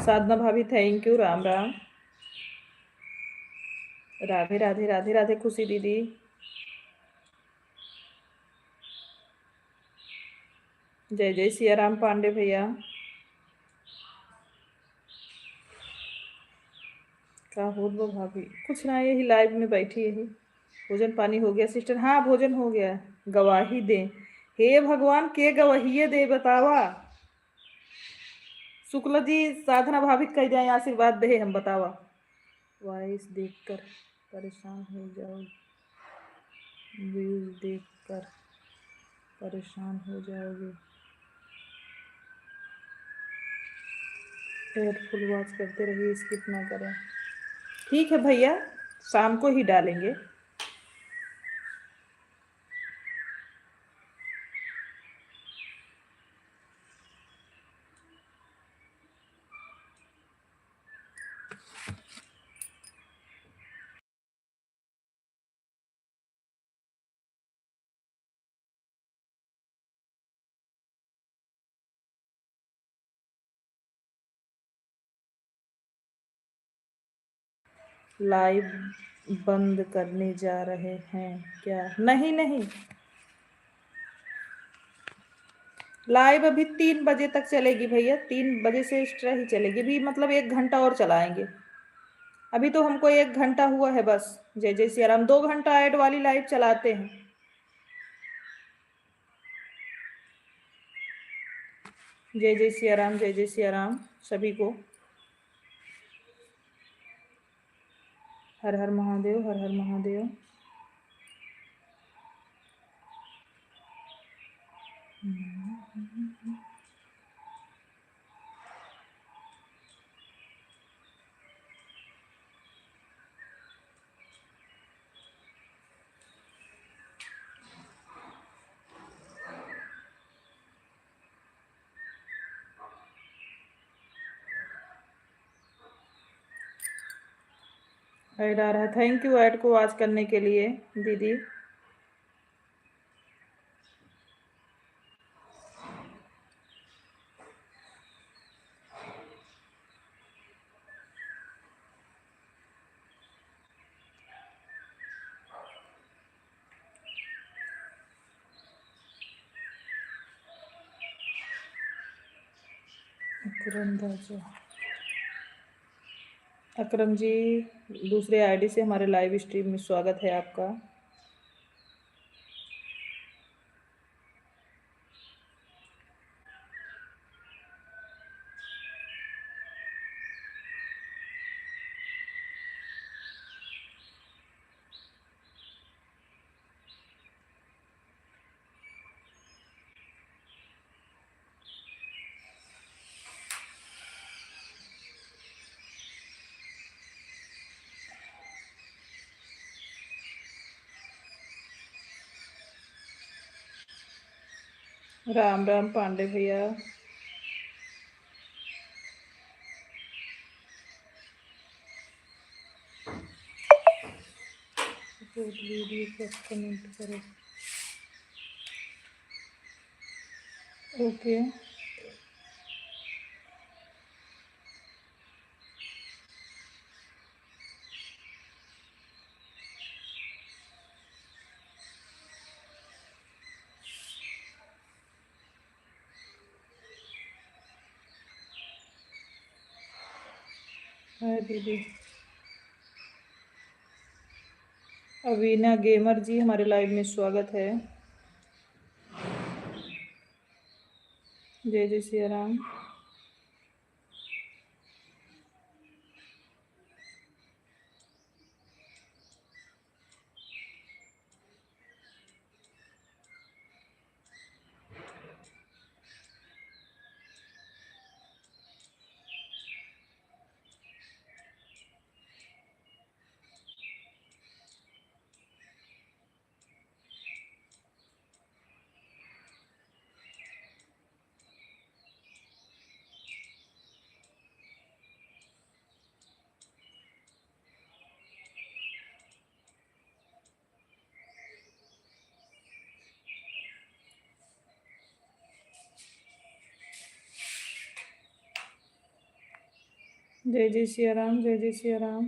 साधना भाभी थैंक यू। राम राम। राधे राधे राधे राधे खुशी दीदी। जय जय सिया राम पांडे भैया। का हो वो भाभी कुछ ना, यही लाइव में बैठी यही। भोजन पानी हो गया सिस्टर? हाँ भोजन हो गया। गवाही दे, हे भगवान के गवाही दे बतावा। शुक्ला जी साधना भाभी कह जाए आशीर्वाद दे हम बतावा। वॉइस देखकर परेशान हो जाओ, व्यूज देखकर परेशान हो जाओगे। एयरफुल वॉच करते रहिए, स्किप ना करें। ठीक है भैया, शाम को ही डालेंगे। लाइव बंद करने जा रहे हैं क्या? नहीं नहीं, लाइव अभी 3 बजे तक चलेगी भैया। 3 बजे से एक्स्ट्रा ही चलेगी भी, मतलब 1 घंटा और चलाएंगे। अभी तो हमको 1 घंटा हुआ है बस। जय जय सिया राम। 2 घंटा ऐड वाली लाइव चलाते हैं। जय जय सिया राम, जय जय सिया राम सभी को। हर हर महादेव, हर हर महादेव। ऐड आ रहा है। थैंक यू ऐड को वॉच करने के लिए दीदी। अकरम जी दूसरे आईडी से हमारे लाइव स्ट्रीम में स्वागत है आपका। राम राम पांडे भैया। वीडियो पर कमेंट करो। ओके है दीदी। अवीना गेमर जी हमारे लाइव में स्वागत है। जय जय सिया राम। जय जय सिया राम, जय जय सिया राम।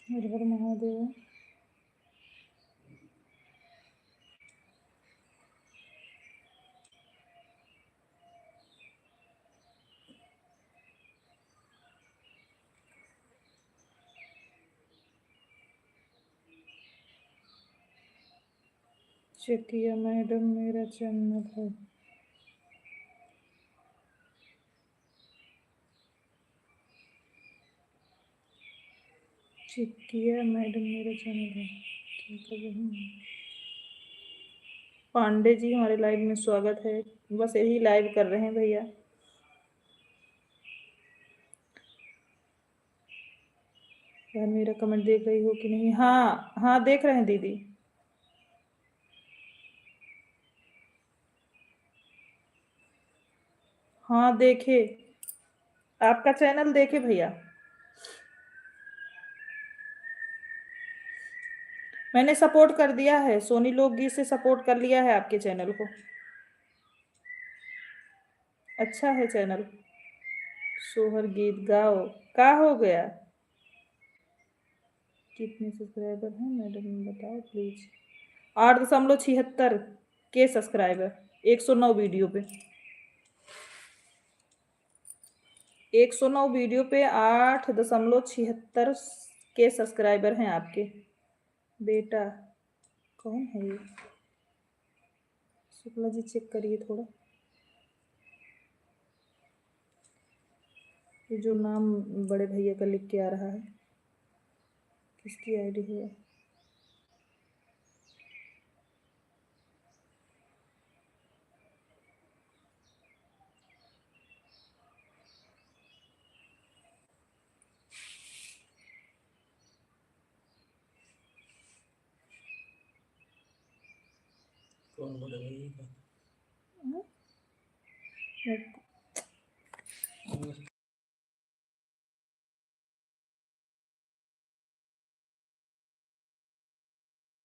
हर हर महादेव। चेकिया मैडम मेरा चैनल है। चेकिया मैडम मेरा चैनल है। क्या कर रही हैं? पांडे जी हमारे लाइव में स्वागत है। बस यही लाइव कर रहे हैं भैया। यार मेरा कमेंट देख रही हो कि नहीं? हाँ हाँ देख रहे हैं दीदी। हाँ देखे, आपका चैनल देखे भैया। मैंने सपोर्ट कर दिया है, सोनी लोकगीत से सपोर्ट कर लिया है आपके चैनल को। अच्छा है चैनल। सोहर गीत गाओ। का हो गया? कितने सब्सक्राइबर हैं मैडम बताओ प्लीज। 8.76 के सब्सक्राइबर 109 वीडियो पे। 109 वीडियो पे 8.76 के सब्सक्राइबर हैं आपके। बेटा कौन है ये? शुक्ला जी चेक करिए थोड़ा, ये जो नाम बड़े भैया का लिख के आ रहा है किसकी आईडी है? कौन बड़े भैया का?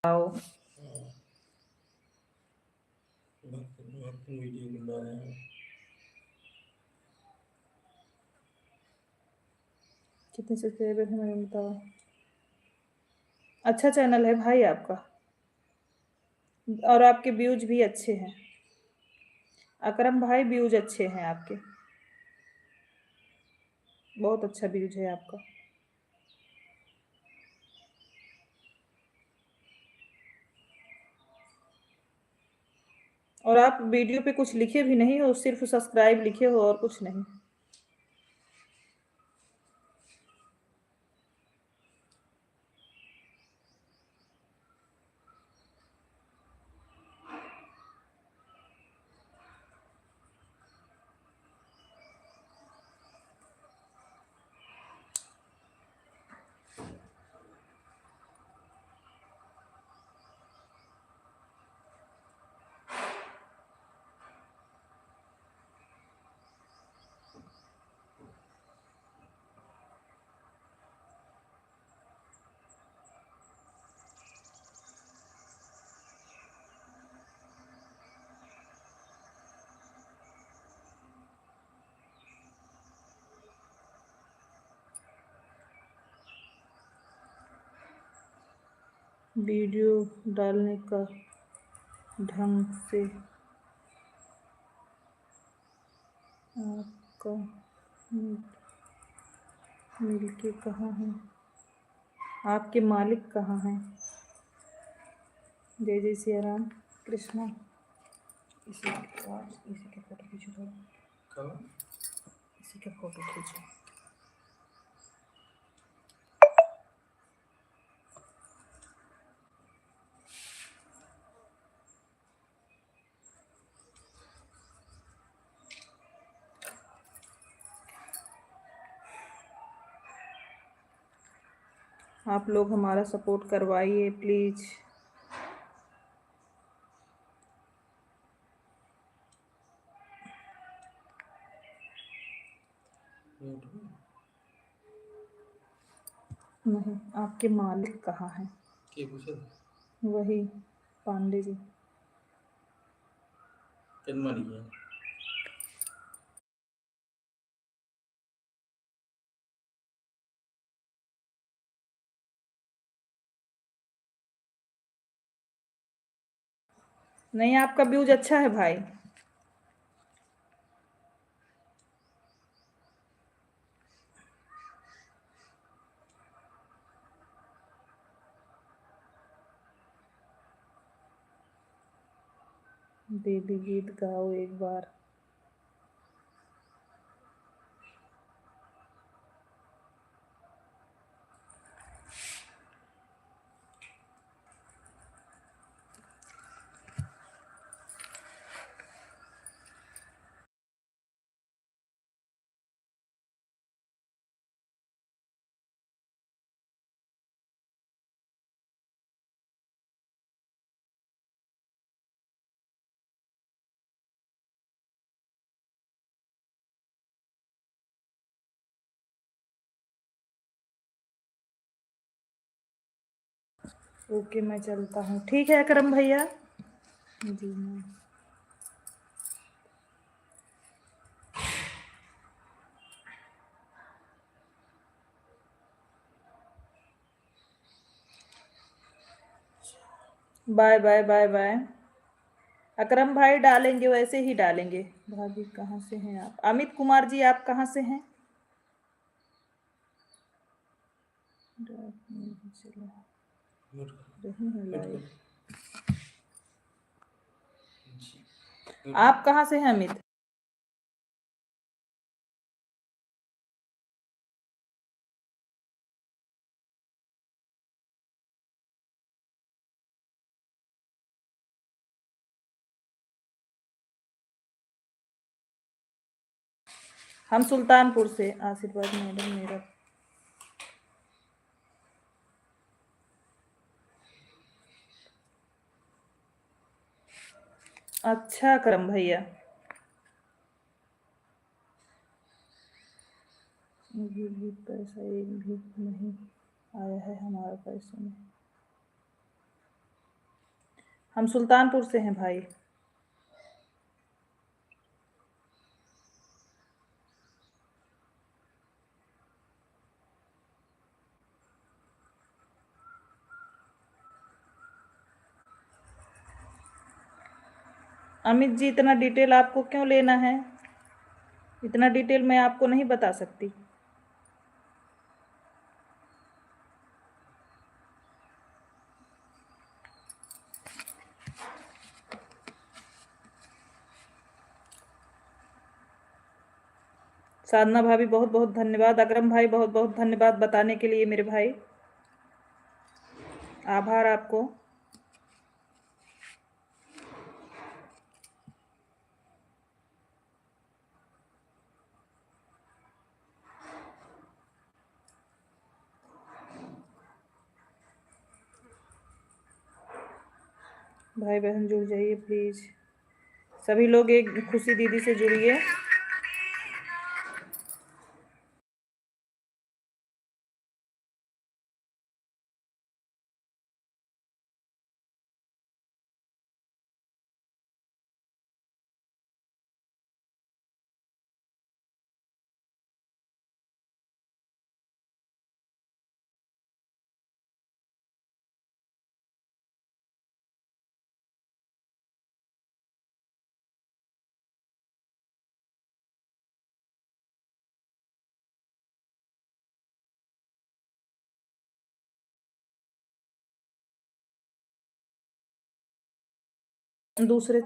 आओ भक्ति वीडियो बना रहे हैं। कितने सब्सक्राइबर हैं मैडम बताओ। अच्छा चैनल है भाई आपका, और आपके व्यूज भी अच्छे हैं। अकरम भाई व्यूज अच्छे हैं आपके, बहुत अच्छा व्यूज है आपका। और आप वीडियो पे कुछ लिखे भी नहीं हो, सिर्फ सब्सक्राइब लिखे हो और कुछ नहीं। वीडियो डालने का ढंग से आपका मिलके कहाँ है? आपके मालिक कहाँ हैं? जय जय सिया राम कृष्णा। इसी के फोटो खींचो थोड़ा, कब? इसी का फोटो खींचो। आप लोग हमारा सपोर्ट करवाइए प्लीज। नहीं, आपके मालिक कहाँ हैं? के पूछे? वही पांडे जी। किन मरी है? नहीं, आपका व्यूज अच्छा है भाई। दीदी गीत गाओ एक बार। ओके, मैं चलता हूँ। ठीक है अकरम भैया। जी हाँ। Bye bye bye bye. Akram भाई डालेंगे, वैसे ही डालेंगे। भाभी कहाँ से हैं आप? अमित कुमार जी, आप कहाँ से हैं? चलो म्यूट कर, रही हूँ म्यूट लाइव। कर। जी, म्यूट आप कर। कहाँ से हैं अमित? हम सुल्तानपुर से। आशीर्वाद मैडम मेरा। अच्छा करम भैया। मुझे भी पैसा एक भी नहीं आया है हमारे पैसों में। हम सुल्तानपुर से हैं भाई। अमित जी, इतना डिटेल आपको क्यों लेना है? इतना डिटेल मैं आपको नहीं बता सकती। साधना भाभी बहुत बहुत धन्यवाद। अकरम भाई बहुत बहुत धन्यवाद बताने के लिए मेरे भाई। आभार आपको। भाई बहन जुड़ जाइए प्लीज। सभी लोग एक खुशी दीदी से जुड़िए। दूसरे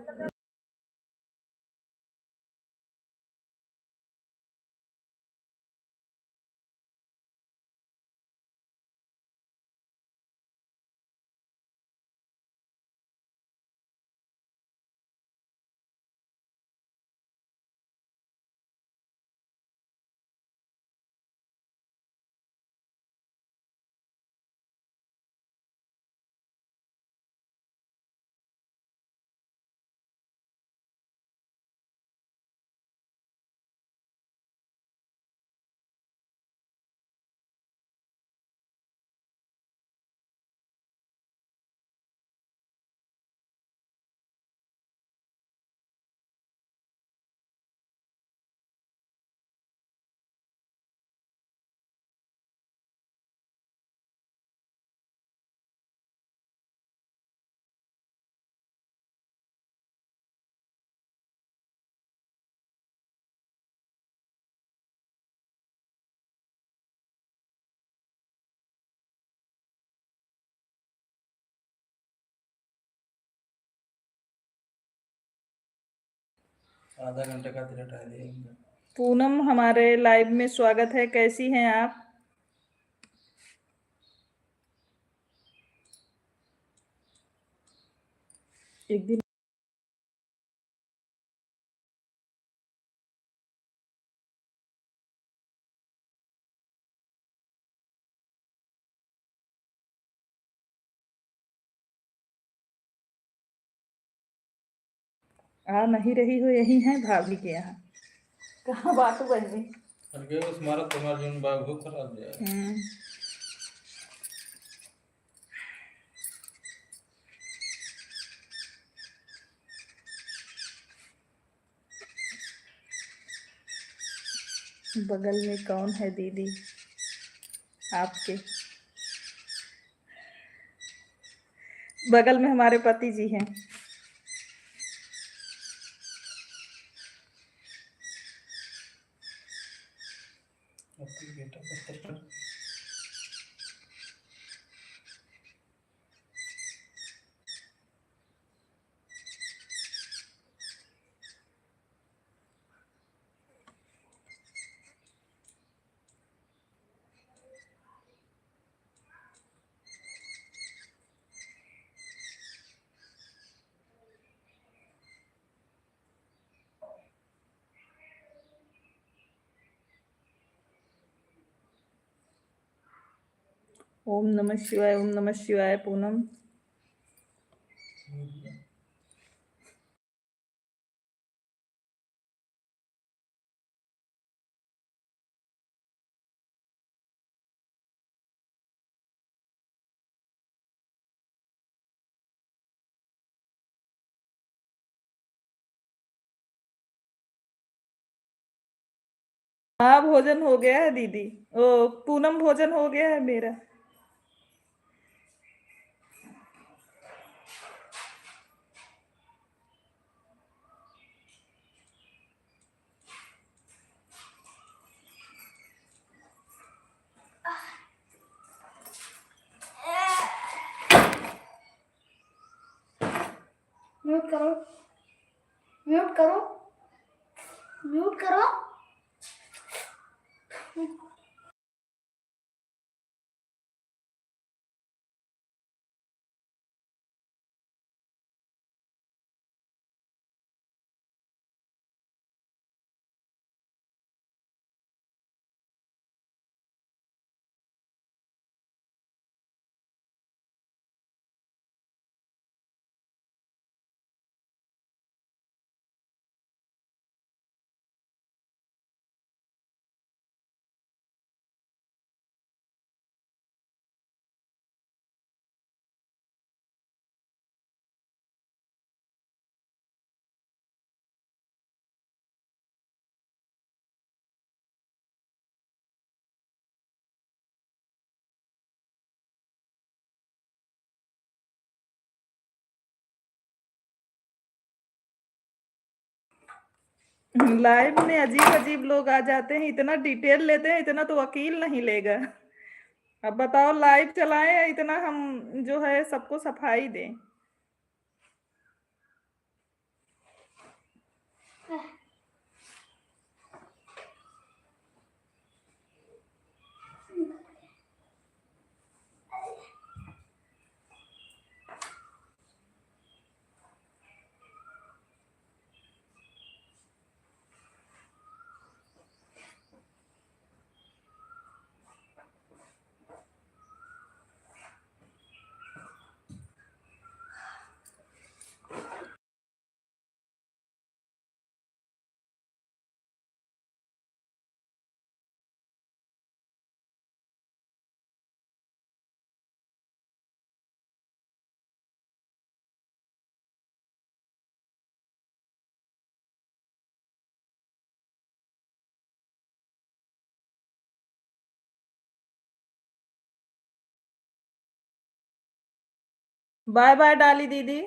आधा घंटे का तेरा टाइम देंगे। पूनम हमारे लाइव में स्वागत है, कैसी हैं आप? एक दिन आ नहीं रही हो, यही है भाभी के यहाँ। कहाँ बात बनी? अरे तुम्हारा तुम्हारा जीवन बाग हो खराब जाए। बगल में कौन है दीदी आपके? बगल में हमारे पति जी हैं। अपनी बेटा पत्थर कर। ओम नमः शिवाय, ओम नमः शिवाय। पूनम हाँ, भोजन हो गया है दीदी। ओ पूनम, भोजन हो गया है मेरा। म्यूट करो, म्यूट करो, म्यूट करो। लाइव में अजीब अजीब लोग आ जाते हैं, इतना डिटेल लेते हैं, इतना तो वकील नहीं लेगा। अब बताओ, लाइव चलाएं या इतना हम जो है सबको सफाई दें? बाय बाय डाली दीदी।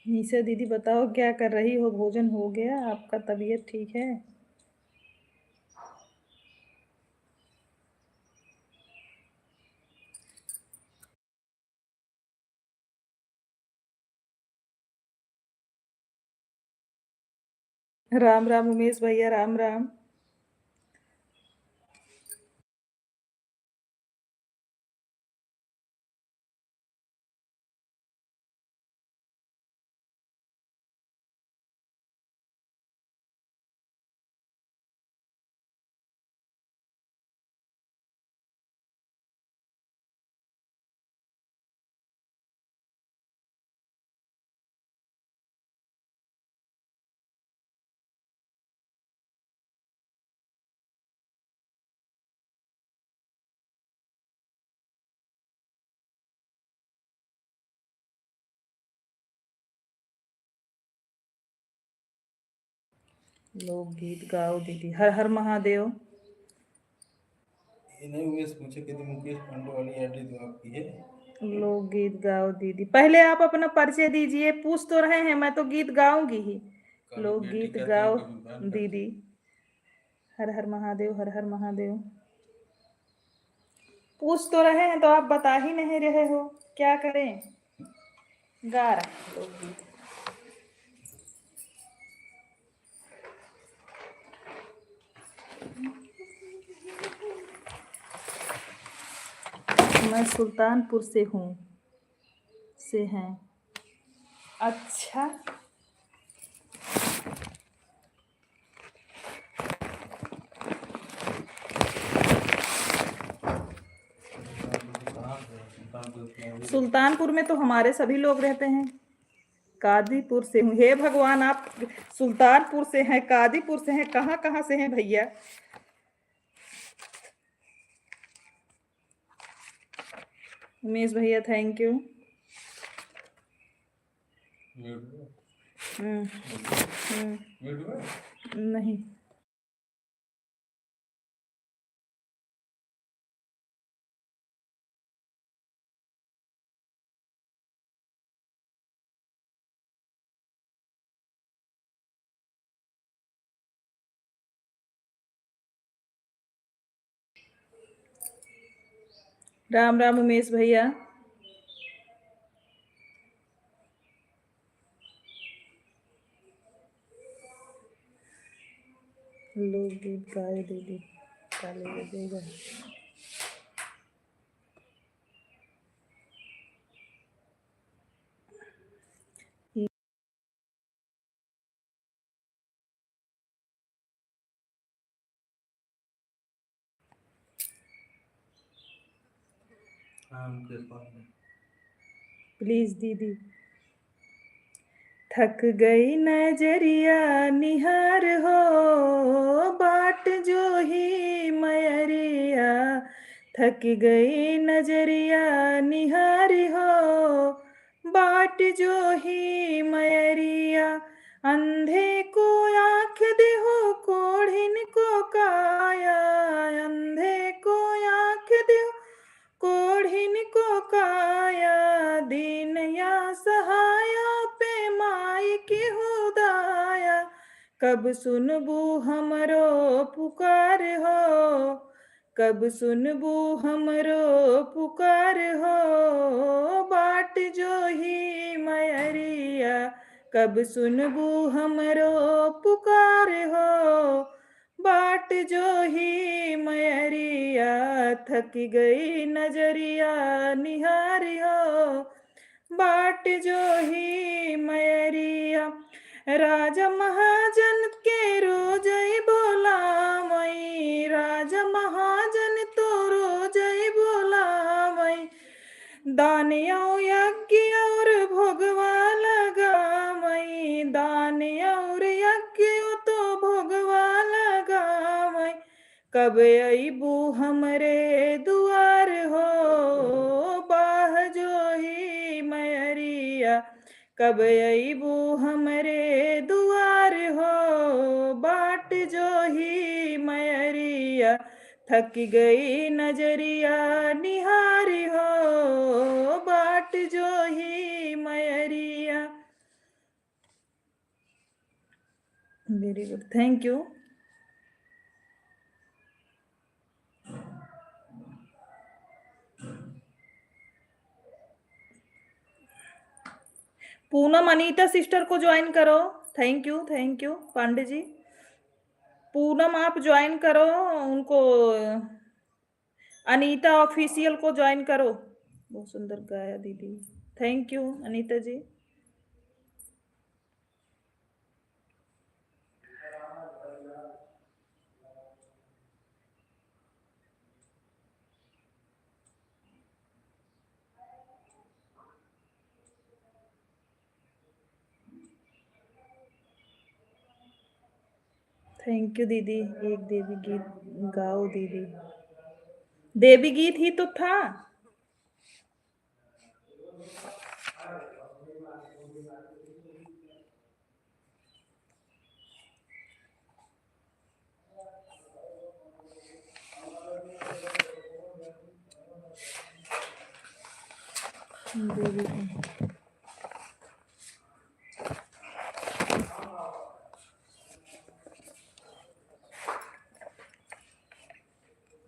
निशा दीदी बताओ क्या कर रही हो, भोजन हो गया, आपका तबीयत ठीक है? राम राम उमेश भैया, राम राम। लोकगीत गाओ दीदी, हर हर महादेव। ये नहीं उमेश पूछे कि मुकेश पांडे वाली आईडी तो आपकी है? लोकगीत गाओ दीदी, पहले आप अपना परिचय दीजिए। पूछ तो रहे हैं, मैं तो गीत गाऊंगी ही। कभी बेटी लोकगीत कहते हो गाओ कभी बहन कहते दीदी। हर हर महादेव, हर हर महादेव। पूछ तो रहे हैं तो आप बता ही नहीं रहे हो, क्या करें? गा रहे हैं लोकगीत। मैं सुल्तानपुर से हूँ। से हैं। अच्छा, सुल्तानपुर में तो हमारे सभी लोग रहते हैं। कादीपुर से हूँ। हे भगवान, आप सुल्तानपुर से हैं, कादीपुर से हैं, कहाँ कहाँ से हैं भैया? उमेश भैया थैंक यू। नहीं। राम राम उमेश भैया। लोकगीत गाए दीदी, ताली बजेगा। हाँ मुकेश पांडे। प्लीज दीदी। थक गई नजरिया निहार हो, बाट जो ही मयरिया। थक गई नजरिया निहार हो, बाट जो ही मयरिया। अंधे को आँख देहो, कोढ़िन को काया। अंधे को आँख देहो, कोढ़िन को काया। दीनया सहाया पे माई की हुदाया। कब सुनबू हमरो पुकार हो, कब सुनबू हमरो पुकार हो। बाट जो ही मयरिया, कब सुनबू हमरो पुकार हो। बाट जो ही मयरिया, थक गई नजरिया निहारी हो। बाट जो ही मयरिया। राजा महाजन के रोजई बोला मई, राजा महाजन तो रोजई बोला मई। दानिया यज्ञ और भोगवा लगा मई, दानिया और यज्ञ तो भोगवा लगा मई। कब अबू हमरे दुआर हो, बाह जो ही मयरिया। कब अबू हमरे दुआर हो, बाट जो ही मयरिया। थक गई नजरिया निहारी हो, बाट जो ही मयरिया। Very good, thank you. Poonam Anita sister को ज्वाइन करो। Thank you Pandey ji. पूनम आप ज्वाइन करो उनको, अनीता ऑफिशियल को ज्वाइन करो। बहुत सुंदर गाया दीदी, thank you Anita ji. Thank you दीदी। एक देवी गीत गाओ दीदी। देवी गीत ही तो था। देवी का।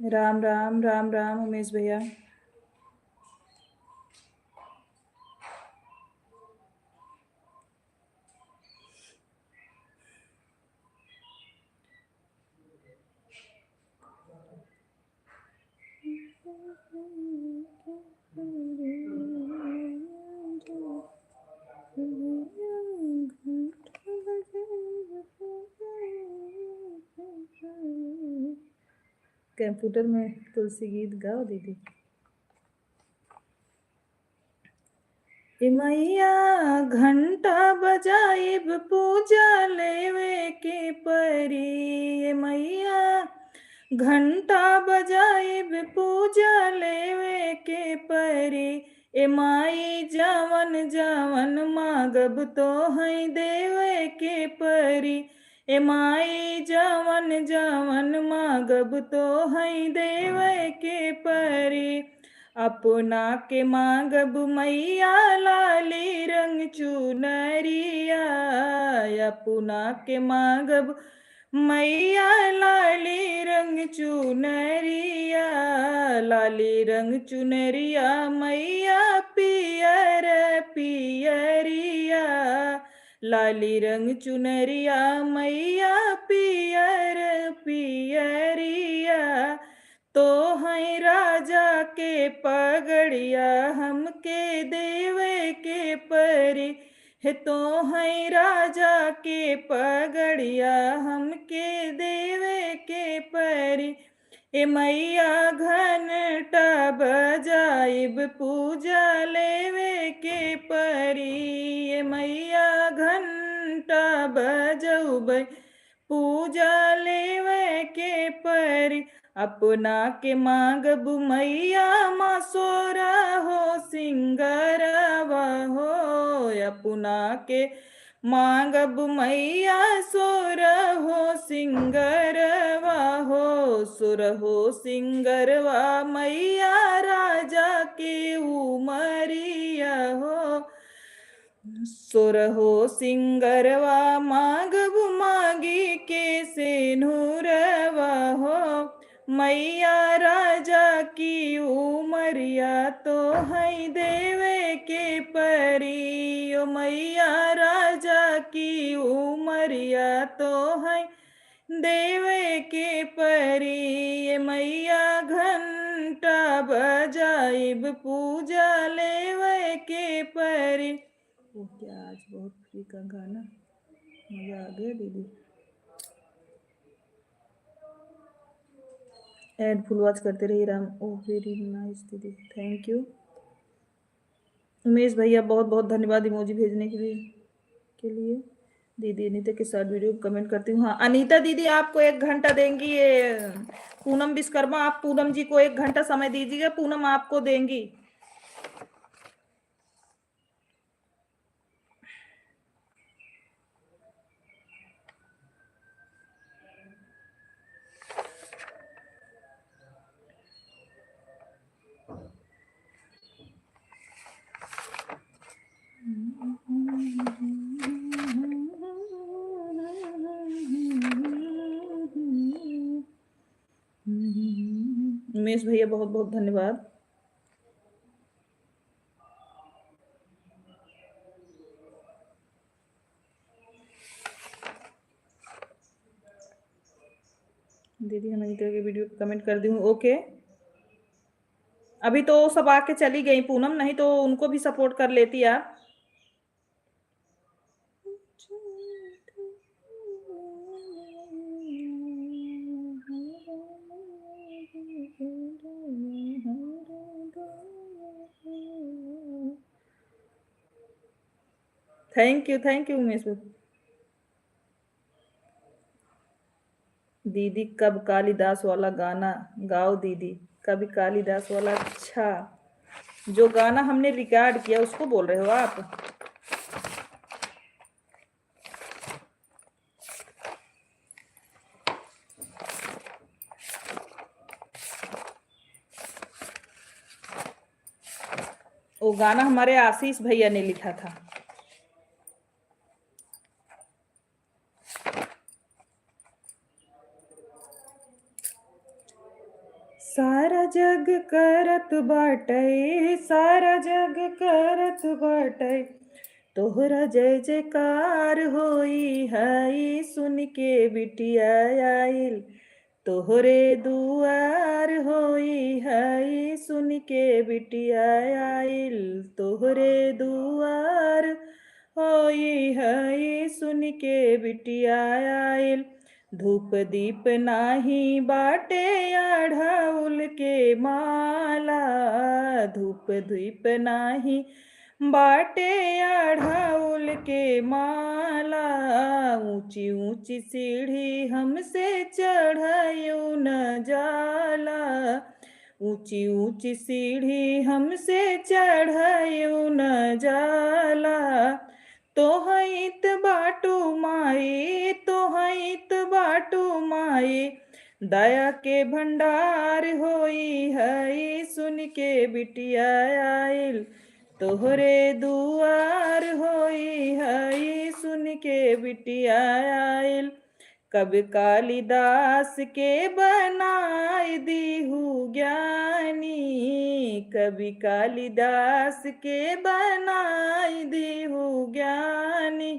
राम राम राम राम उमेश भैया। कंप्यूटर में तुलसी गीत गाओ दीदी। मैया घंटा बजाइब पूजा लेवे के परी। मैया घंटा बजाइब पूजा लेवे के परी। ए माई जवन जवन मांगब तो है देवे के परी। ए माई जवन जवन मांगब तो है देवे के परी। अपना के मांगब मैया लाली रंग चुनरिया। अपना के मांगब मैया लाली रंग चुनरिया। लाली रंग चुनरिया मैया पियर पियरिया। लाली रंग चुनरिया मैया पियर पियरिया। तो है राजा के पगड़िया हमके देवे के परी। है तो है राजा के पगड़िया हमके देवे के परी। ए मैया घंटा बजाइब पूजा लेवे के परी। ए मैया घंटा बजौबै पूजा लेवे के परी। अपना के मांगब मैया मासोरा हो सिंगरवा हो। अपना के मांगब मैया सोर हो सिंगरवा हो। सुर हो सिंगरवा मैया राजा के उमरिया हो। सुर हो सिंगरवा मांगब मांगी के सेनुरवा हो। मैया राजा की उमरिया तो है देवे के परी। ओ मैया राजा की उमरिया तो है देवे के परी। मैया घंटा बजाइब पूजा लेवे के परी। वो क्या आज बहुत फ्री का गाना, मजा आ गया दीदी। एड फुल वॉच करते रहिए राम। ओह वेरी नाइस दीदी, थैंक यू। उमेश भैया बहुत बहुत धन्यवाद इमोजी भेजने के लिए। दीदी अनीता के साथ वीडियो कमेंट करती हूँ। हाँ अनीता दीदी आपको 1 घंटा देंगी। ये पूनम विश्वकर्मा, आप पूनम जी को 1 घंटा समय दीजिएगा, पूनम आपको देंगी। उमेश भैया बहुत बहुत धन्यवाद। दीदी हम अनीता की वीडियो पे कमेंट कर दी हूँ, ओके। अभी तो सब आके चली गई पूनम, नहीं तो उनको भी सपोर्ट कर लेती आप। थैंक यू उमेश भाई। दीदी कब कालिदास वाला गाना गाओ दीदी, कभी कालिदास वाला। अच्छा, जो गाना हमने रिकॉर्ड किया उसको बोल रहे हो आप? वो गाना हमारे आशीष भैया ने लिखा था। सारा जग करत बाटे, सारा जग करत बाटे, तोहरा जय जयकार होई हाई, सुन के बिटिया आइल तोहरे दुआर होई हाई, सुन के बिटिया आइल तोहरे दुआर होई हाई, सुन के बिटिया आइल। धूप दीप नाही बाटे अढ़ौल के माला, धूप दीप नाही बाटे अढ़ौल के माला, ऊंची ऊंची सीढ़ी हमसे चढ़ायू न जाला, ऊंची ऊंची सीढ़ी हमसे चढ़ायू न जाला। तोहैत बाटू माई, तोहैत बाटू माई, दया के भंडार होई हई, सुन के बिटिया आइल तोहरे दुआर होई हई, सुन के बिटिया आइल। कब कालिदास के बनाई दीहू ज्ञानी, कभी कालिदास के बनाई दीहू ज्ञानी,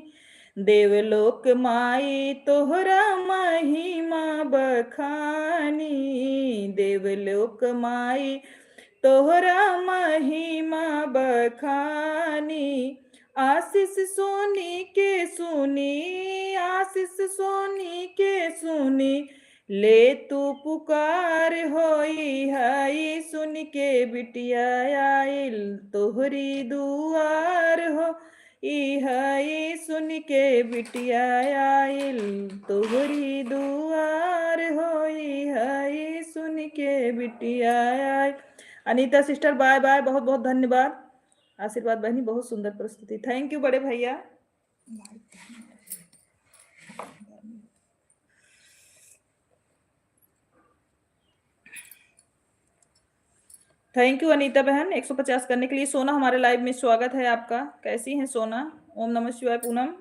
देवलोक माई तोहरा महिमा बखानी, देवलोक माई तोहरा महिमा बखानी। आशीष सोनी के सुनी, आशीष सोनी के सुनी, ले तू पुकार होई हई, सुन के बिटिया आइल तोहरी दुआर हो हई, सुन के बिटिया आइल तोहरी दुआर होई हई, सुन के बिटिया आइल। अनीता सिस्टर बाय बाय, बहुत बहुत धन्यवाद। आशीर्वाद बहनी बहुत सुंदर प्रस्तुति, थैंक यू बड़े भैया। थैंक यू अनीता बहन 150 करने के लिए। सोना हमारे लाइव में स्वागत है आपका, कैसी हैं सोना? ओम नमः शिवाय। पूनम,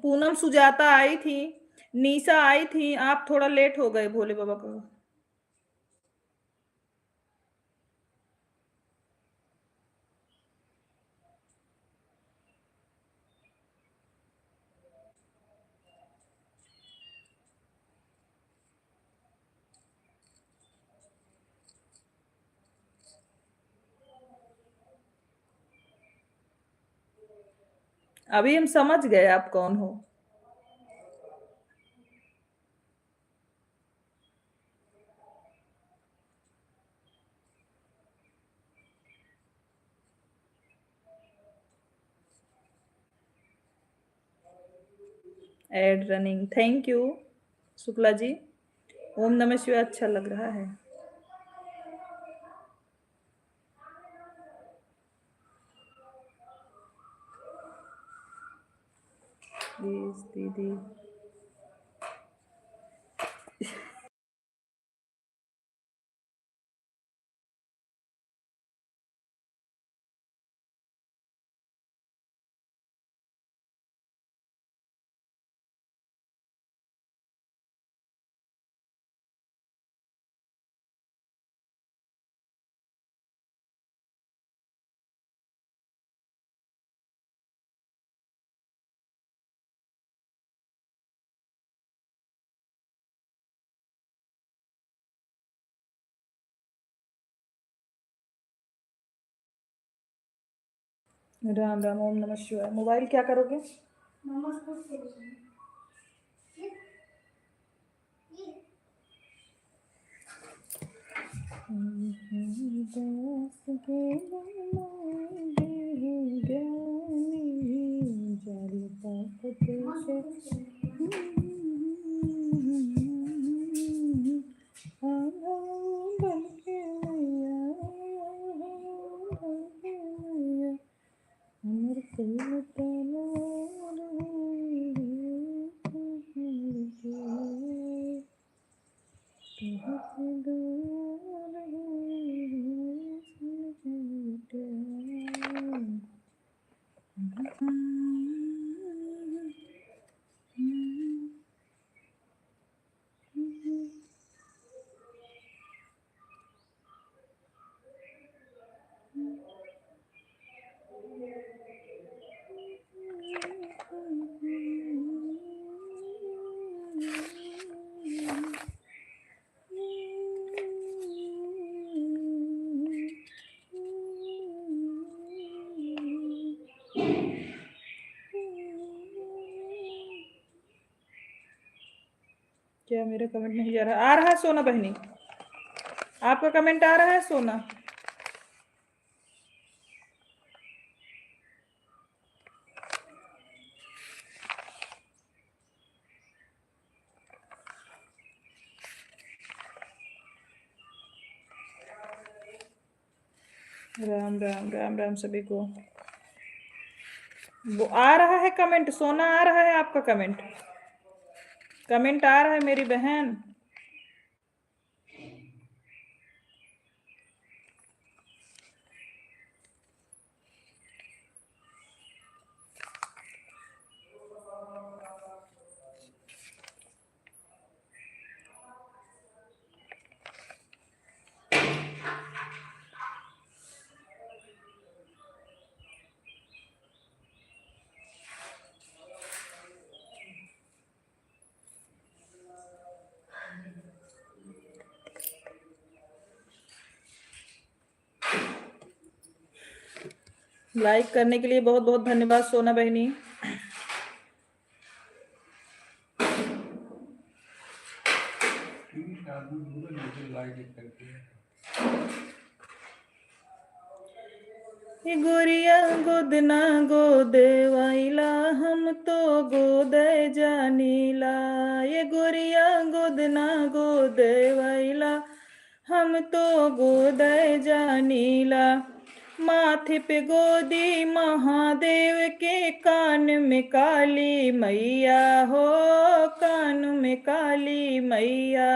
पूनम सुजाता आई थी, निशा आई थी, आप थोड़ा लेट हो गए भोले बाबा को। अभी हम समझ गए आप कौन हो। Ad running, thank you Shukla ji. ओम नमः शिवाय अच्छा लग रहा है। प्लीज दीदी राम राम, ओम नमः शिवाय। मोबाइल क्या करोगे? मम्मा स्कूल से आई है। ये मम्मा स्कूल से आई है। क्या मेरा कमेंट नहीं जा रहा? आ रहा है सोना बहनी, आपका कमेंट आ रहा है सोना? राम राम राम राम सभी को। वो आ रहा है कमेंट सोना, आ रहा है आपका कमेंट? कमेंट आ रहा है मेरी बहन? लाइक करने के लिए बहुत बहुत धन्यवाद सोना बहनी। ये गोरिया गोद ना गोदे वाइला, हम तो गोदे जानीला। ये गोरिया गोद ना गोदे वाइला, हम तो गोदे जानीला। माथे पे गोदी महादेव के, कान में काली मैया हो, कान में काली मैया।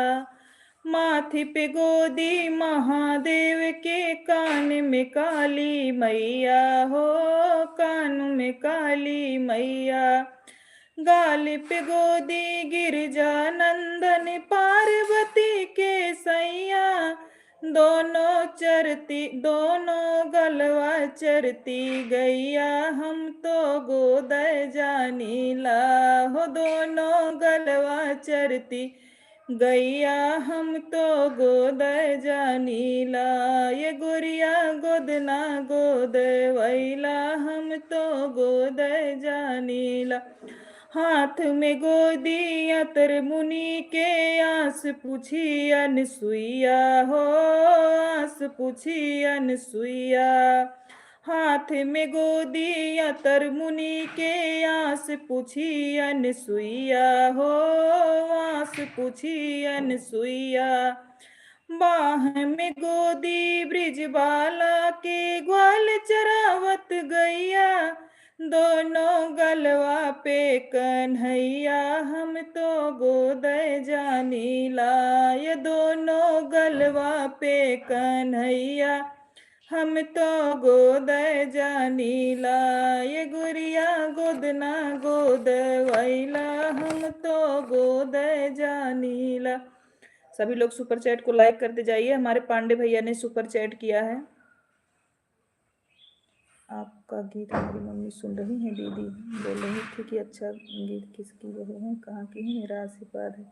माथे पे गोदी महादेव के, कान में काली मैया हो, कान में काली मैया। गाल पे गोदी गिरजानंदन पार्वती के सैया, दोनों गलवा चरती गैया, हम तो गोद जानीला हो, दोनों गलवा चरती गैया, हम तो गोद जानीला। ये गुड़िया गोद ना गोद वैला, हम तो गोद जानीला। हाथ में गोदी अतर मुनि के, आस पूछी अनसुईया हो, आस पूछी अनसुईया। हाथ में गोदी अतर मुनि के, आस पूछी अनसुईया हो, आस पूछी अनसुईया। बाह में गोदी ब्रिजबाला के, ग्वाल चरावत गैया, दोनों गलवा पे कन्हैया, हम तो गोद जानीला। ये दोनों गलवा पे कन्हैया, हम तो गोद जानीला। ये गुड़िया गोद ना गोद वैला, हम तो गोद जानीला। सभी लोग सुपर चैट को लाइक करते जाइए। हमारे पांडे भैया ने सुपर चैट किया है। आपका गीत हमारी मम्मी सुन रही हैं दीदी, बोल रही थी कि अच्छा गीत किसकी बहू है, कहाँ की है, मेरा आशीर्वाद है।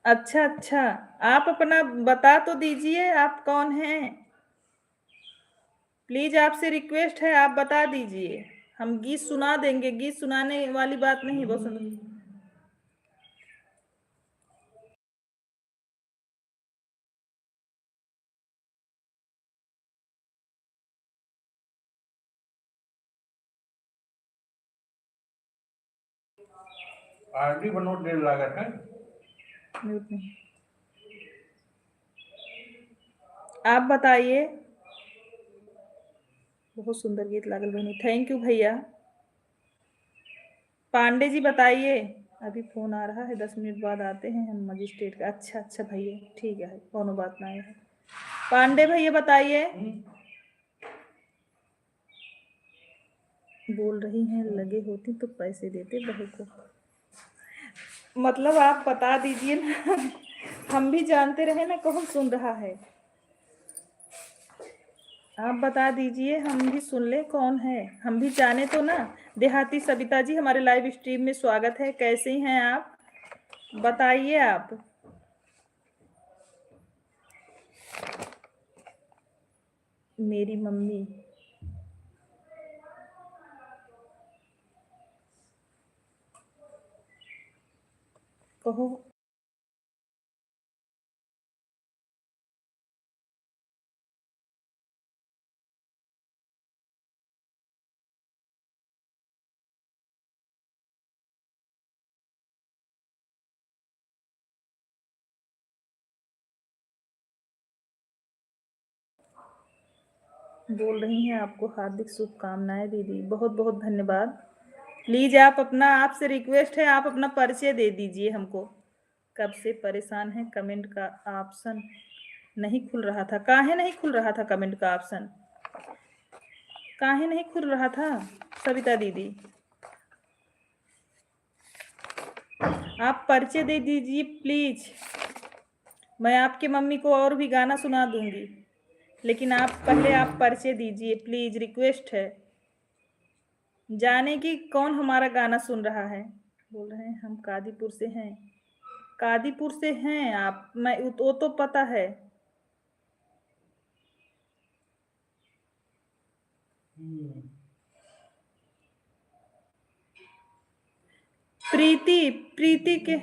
अच्छा अच्छा, आप अपना बता तो दीजिए आप कौन हैं? प्लीज आपसे रिक्वेस्ट है, आप बता दीजिए, हम गीत सुना देंगे, गीत सुनाने वाली बात नहीं, बस आरडी बनो 1.5 लागत है। म्यूट नहीं। आप बताइए। बहुत सुंदर गीत लागल बहनी, थैंक यू भैया। पांडे जी बताइए। अभी फोन आ रहा है, 10 मिनट बाद आते हैं हम मजिस्ट्रेट का। अच्छा अच्छा भैया, ठीक है, कोनो बात ना है। पांडे भैया बताइए। बोल रही हैं लगे होती तो पैसे देते बहू को। मतलब आप बता दीजिए ना, हम भी जानते रहे ना कौन सुन रहा है। आप बता दीजिए, हम भी सुन ले कौन है, हम भी जाने तो ना। देहाती सविता जी, हमारे लाइव स्ट्रीम में स्वागत है, कैसे हैं आप, बताइए आप। मेरी मम्मी। कहो। बोल रही हैं आपको हार्दिक शुभकामनाएं दीदी, बहुत बहुत धन्यवाद। प्लीज आप अपना, आपसे रिक्वेस्ट है, आप अपना परिचय दे दीजिए हमको। कब से परेशान है, कमेंट का ऑप्शन नहीं खुल रहा था, काहे नहीं खुल रहा था कमेंट का ऑप्शन, काहे नहीं खुल रहा था सविता दीदी। आप परिचय दे दीजिए प्लीज, मैं आपकी मम्मी को और भी गाना सुना दूंगी, लेकिन आप पहले आप परिचय दीजिए प्लीज, रिक्वेस्ट है, जाने की कौन हमारा गाना सुन रहा है। बोल रहे हैं हम कादीपुर से हैं, कादीपुर से हैं आप, मैं वो तो पता है। प्रीति, प्रीति के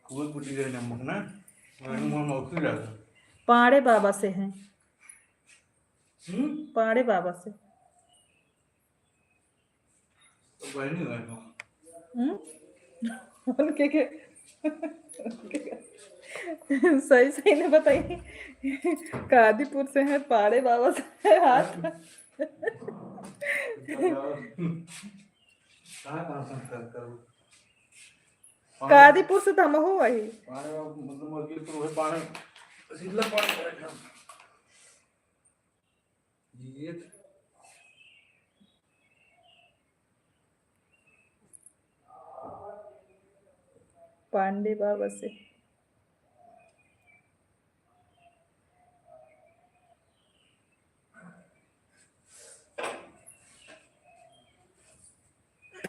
कोई कुटी गए नमक ना, मैं मौसी लगा। पाड़े बाबा से हैं, पाड़े बाबा से। तो बहनी गए तो उनके के सही सही ने बताइए, कादीपुर से हैं, पाड़े बाबा से है हाथ। कहाँ कहाँ संस्कार करूँ। कादीपुर से तो हम हो वही। पाने मतलब मुर्गी तो वही पाने सीधला पाने करेगा जी। पांडे बाबा से।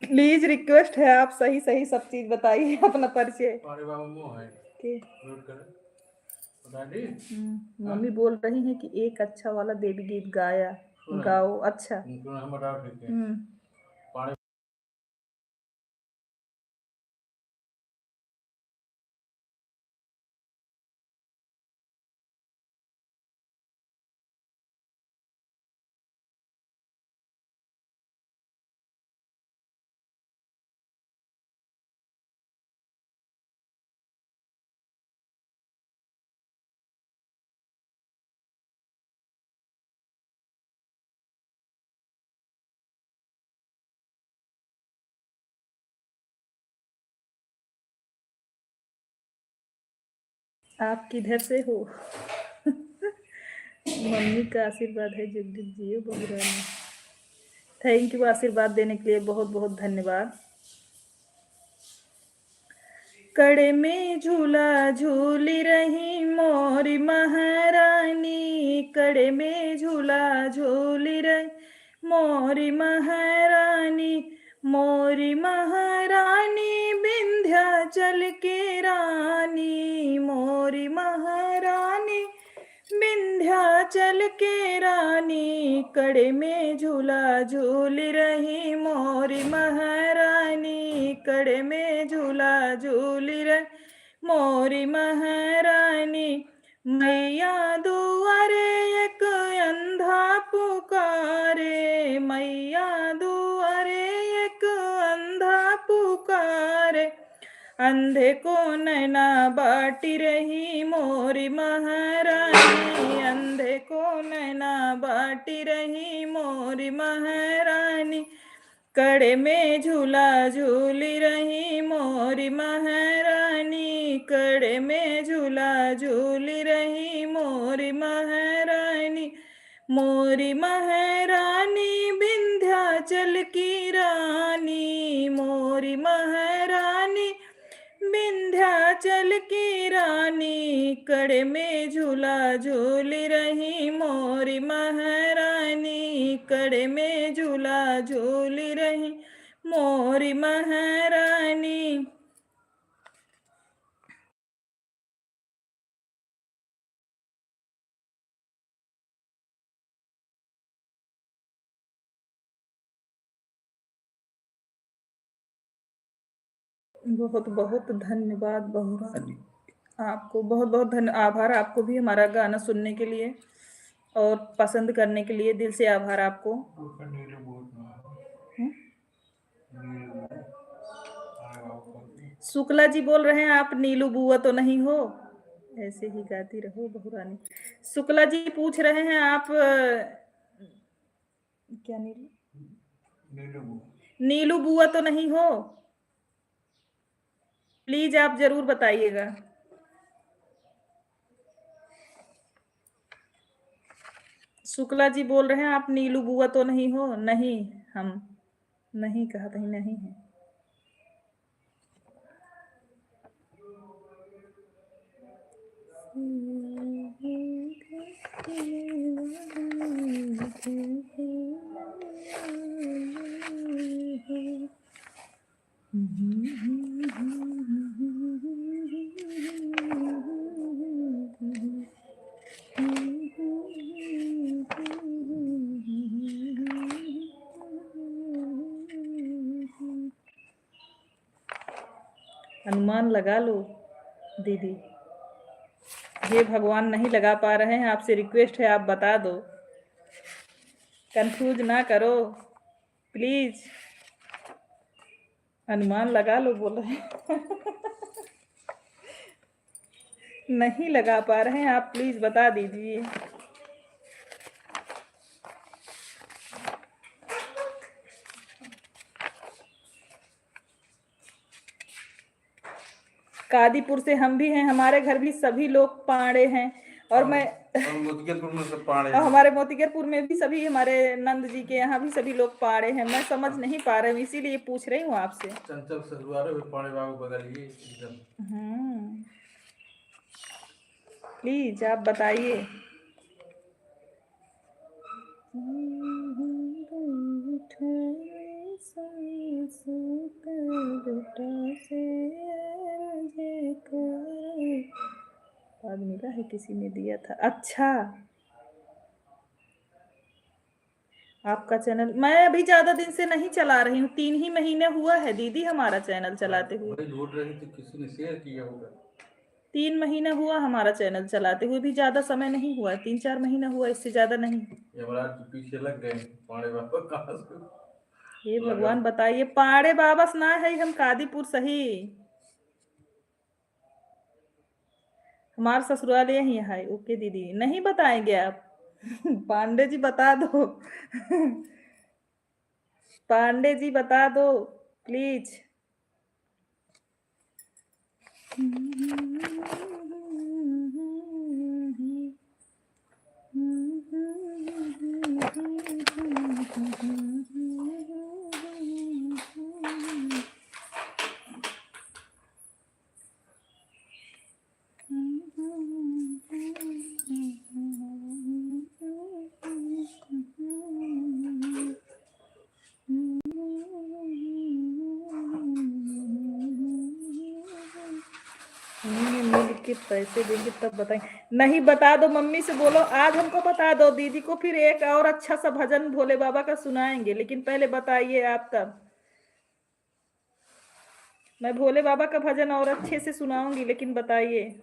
प्लीज रिक्वेस्ट है, आप सही सही सब चीज बताइए, अपना परिचय। पाने बाबा मुँह है के नोट कर बता दी। मम्मी बोल रही हैं कि एक अच्छा वाला देवी गीत गाया, गाओ। अच्छा। हम बता ठीक है। पाने आप किधर से हो? मम्मी का आशीर्वाद है, जुग जुग जियो बहुरानी। थैंक यू आशीर्वाद देने के लिए, बहुत बहुत धन्यवाद। कड़े में झूला झूली रही मोरी महारानी, कड़े में झूला झूली रही मोरी महारानी, मोरी महारानी विंध्याचल की रानी, मोरी महारानी विंध्याचल के रानी, कड़े में झूला झूल रही मोरी महारानी, कड़े में झूला झूल रही मोरी महारानी, मैया दुआरे एक अंधा पुकारे, मैया दुआरे एक अंधा पुकारे, अंधे को नैना बाटी रही मोरी महारानी, अंधे को नैना बाटी रही मोरी महारानी, कड़े में झूला झूली रही मोरी महारानी, कड़े में झूला झूली रही मोरी महारानी, मोरी महारानी विंध्याचल की रानी, मोरी महारानी विंध्याचल की रानी, कड़े में झूला झूल रही मोरी महारानी, कड़े में झूला झूल रही मोरी महारानी। बहुत बहुत धन्यवाद बहुरानी, आपको बहुत बहुत आभार आपको भी हमारा गाना सुनने के लिए और पसंद करने के लिए, दिल से आभार आपको। शुक्ला जी बोल रहे हैं आप नीलू बुआ तो नहीं हो, ऐसे ही गाती रहो बहुरानी। शुक्ला जी पूछ रहे हैं आप क्या नीलू बुआ तो नहीं हो, प्लीज आप जरूर बताइएगा। शुक्ला जी बोल रहे हैं आप नीलू बुआ तो नहीं हो, नहीं, हम नहीं कहा, कहीं नहीं है। अनुमान लगा लो दीदी, हे भगवान नहीं लगा पा रहे हैं, आपसे रिक्वेस्ट है आप बता दो, कंफ्यूज ना करो प्लीज, अनुमान लगा लो बोल रहे हैं। नहीं लगा पा रहे हैं आप, प्लीज बता दीजिए। कादीपुर से हम भी हैं, हमारे घर भी सभी लोग पाड़े हैं, और मैं मोतीगरपुर में सब पाड़े हैं, हमारे मोतीगरपुर में भी सभी, हमारे नंद जी के यहाँ भी सभी लोग पाड़े हैं। मैं समझ नहीं पा रही हूँ, इसीलिए पूछ रही हूँ आपसे। चंचल ससुराल में पाड़े बाबू बदलिए एकदम। प्लीज आप बताइए। बाद मिला है, किसी ने दिया था। अच्छा, आपका चैनल मैं अभी ज्यादा दिन से नहीं चला रही हूँ, 3 ही महीने हुआ है दीदी हमारा चैनल चलाते हुए। ढूंढ रही थी, किसी ने शेयर किया होगा। 3 महीना हुआ हमारा चैनल चलाते हुए, भी ज्यादा समय नहीं हुआ, 3-4 महीना हुआ, इससे ज्यादा नहीं। यमराज के पीछे लग गए पाड़े बाबा कहाँ से। ये भगवान बताइए, पाड़े बाबा ना है, हम कादीपुर सही, हमारा ससुराल यही है। ओके दीदी, नहीं बताएंगे आप। पांडे जी बता दो। पांडे जी बता दो प्लीज। मिलेंगे, मिल के पैसे देंगे तब बताएंगे। नहीं, बता दो, मम्मी से बोलो आज हमको बता दो, दीदी को फिर एक और अच्छा सा भजन भोले बाबा का सुनाएंगे, लेकिन पहले बताइए आप तब। मैं भोले बाबा का भजन और अच्छे से सुनाऊंगी, लेकिन बताइए।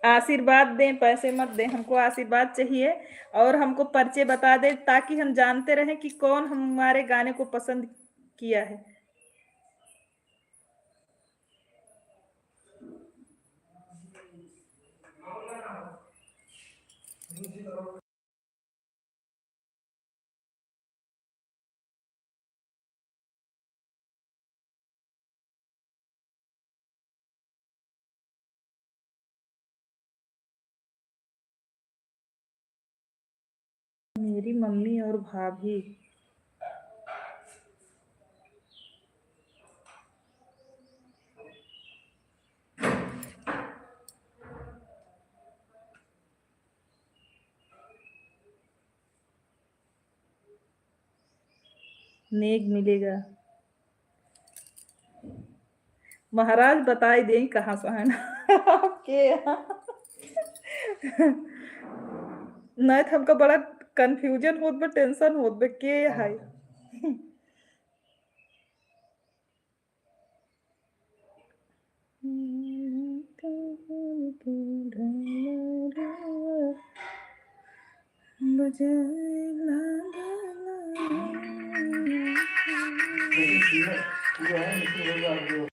आशीर्वाद दें, पैसे मत दें, हमको आशीर्वाद चाहिए। और हमको पर्चे बता दें ताकि हम जानते रहें कि कौन हमारे गाने को पसंद किया है। मेरी मम्मी और भाभी। नेक मिलेगा। महाराज बता ही दें कहाँ से है ना आपके यहाँ। नहीं तो हमको बड़ा कंफ्यूजन होत बा, टेंशन होत बा के है। लेकिन सिंगर जो है लेकिन होगा जो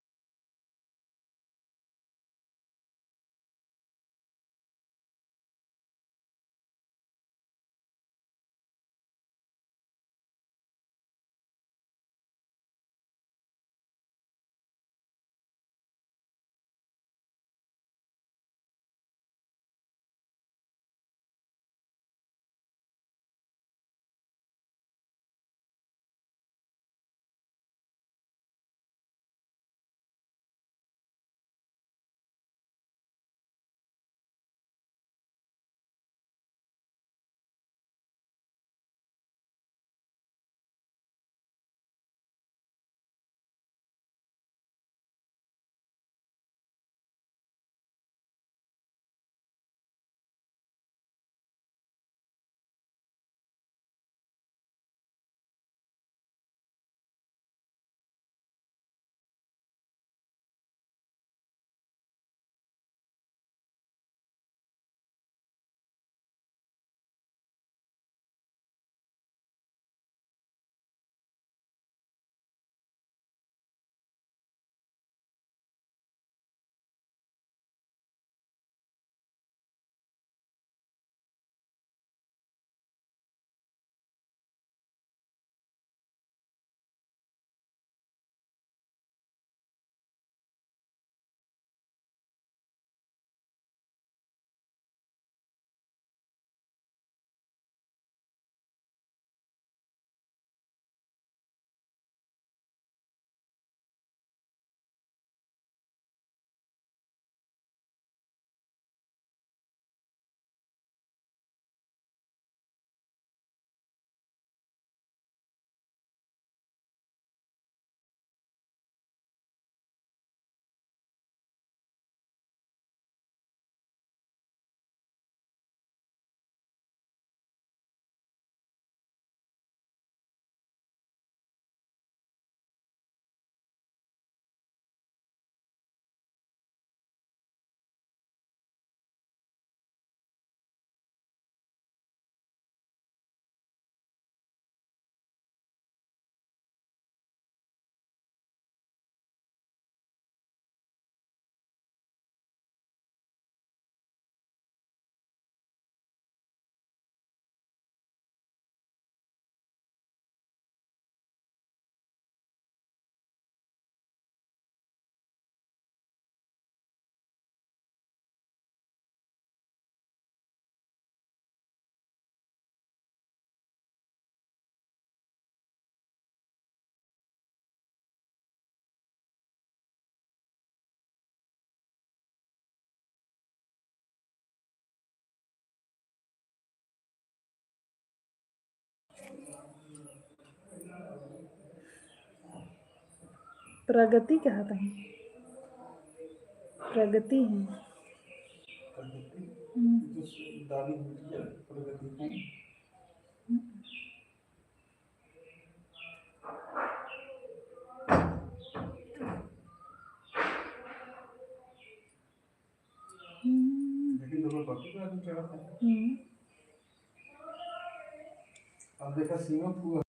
प्रगति कहा था, प्रगति है। प्रगति हम्म, जो दादी होती है प्रगति को। लेकिन तो बाकी तो आदमी चढ़ा था। अब देखा सीमा पूरा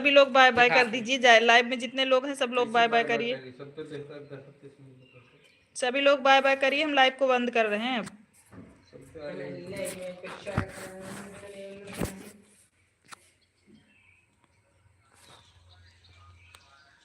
सभी लोग बाय बाय कर दीजिए, जाए लाइव में जितने लोग हैं सब लोग बाय बाय करिए। सबसे बेहतर 10-30 मिनट का। सभी लोग बाय बाय करिए, हम लाइव को बंद कर रहे हैं अब। सबसे आगे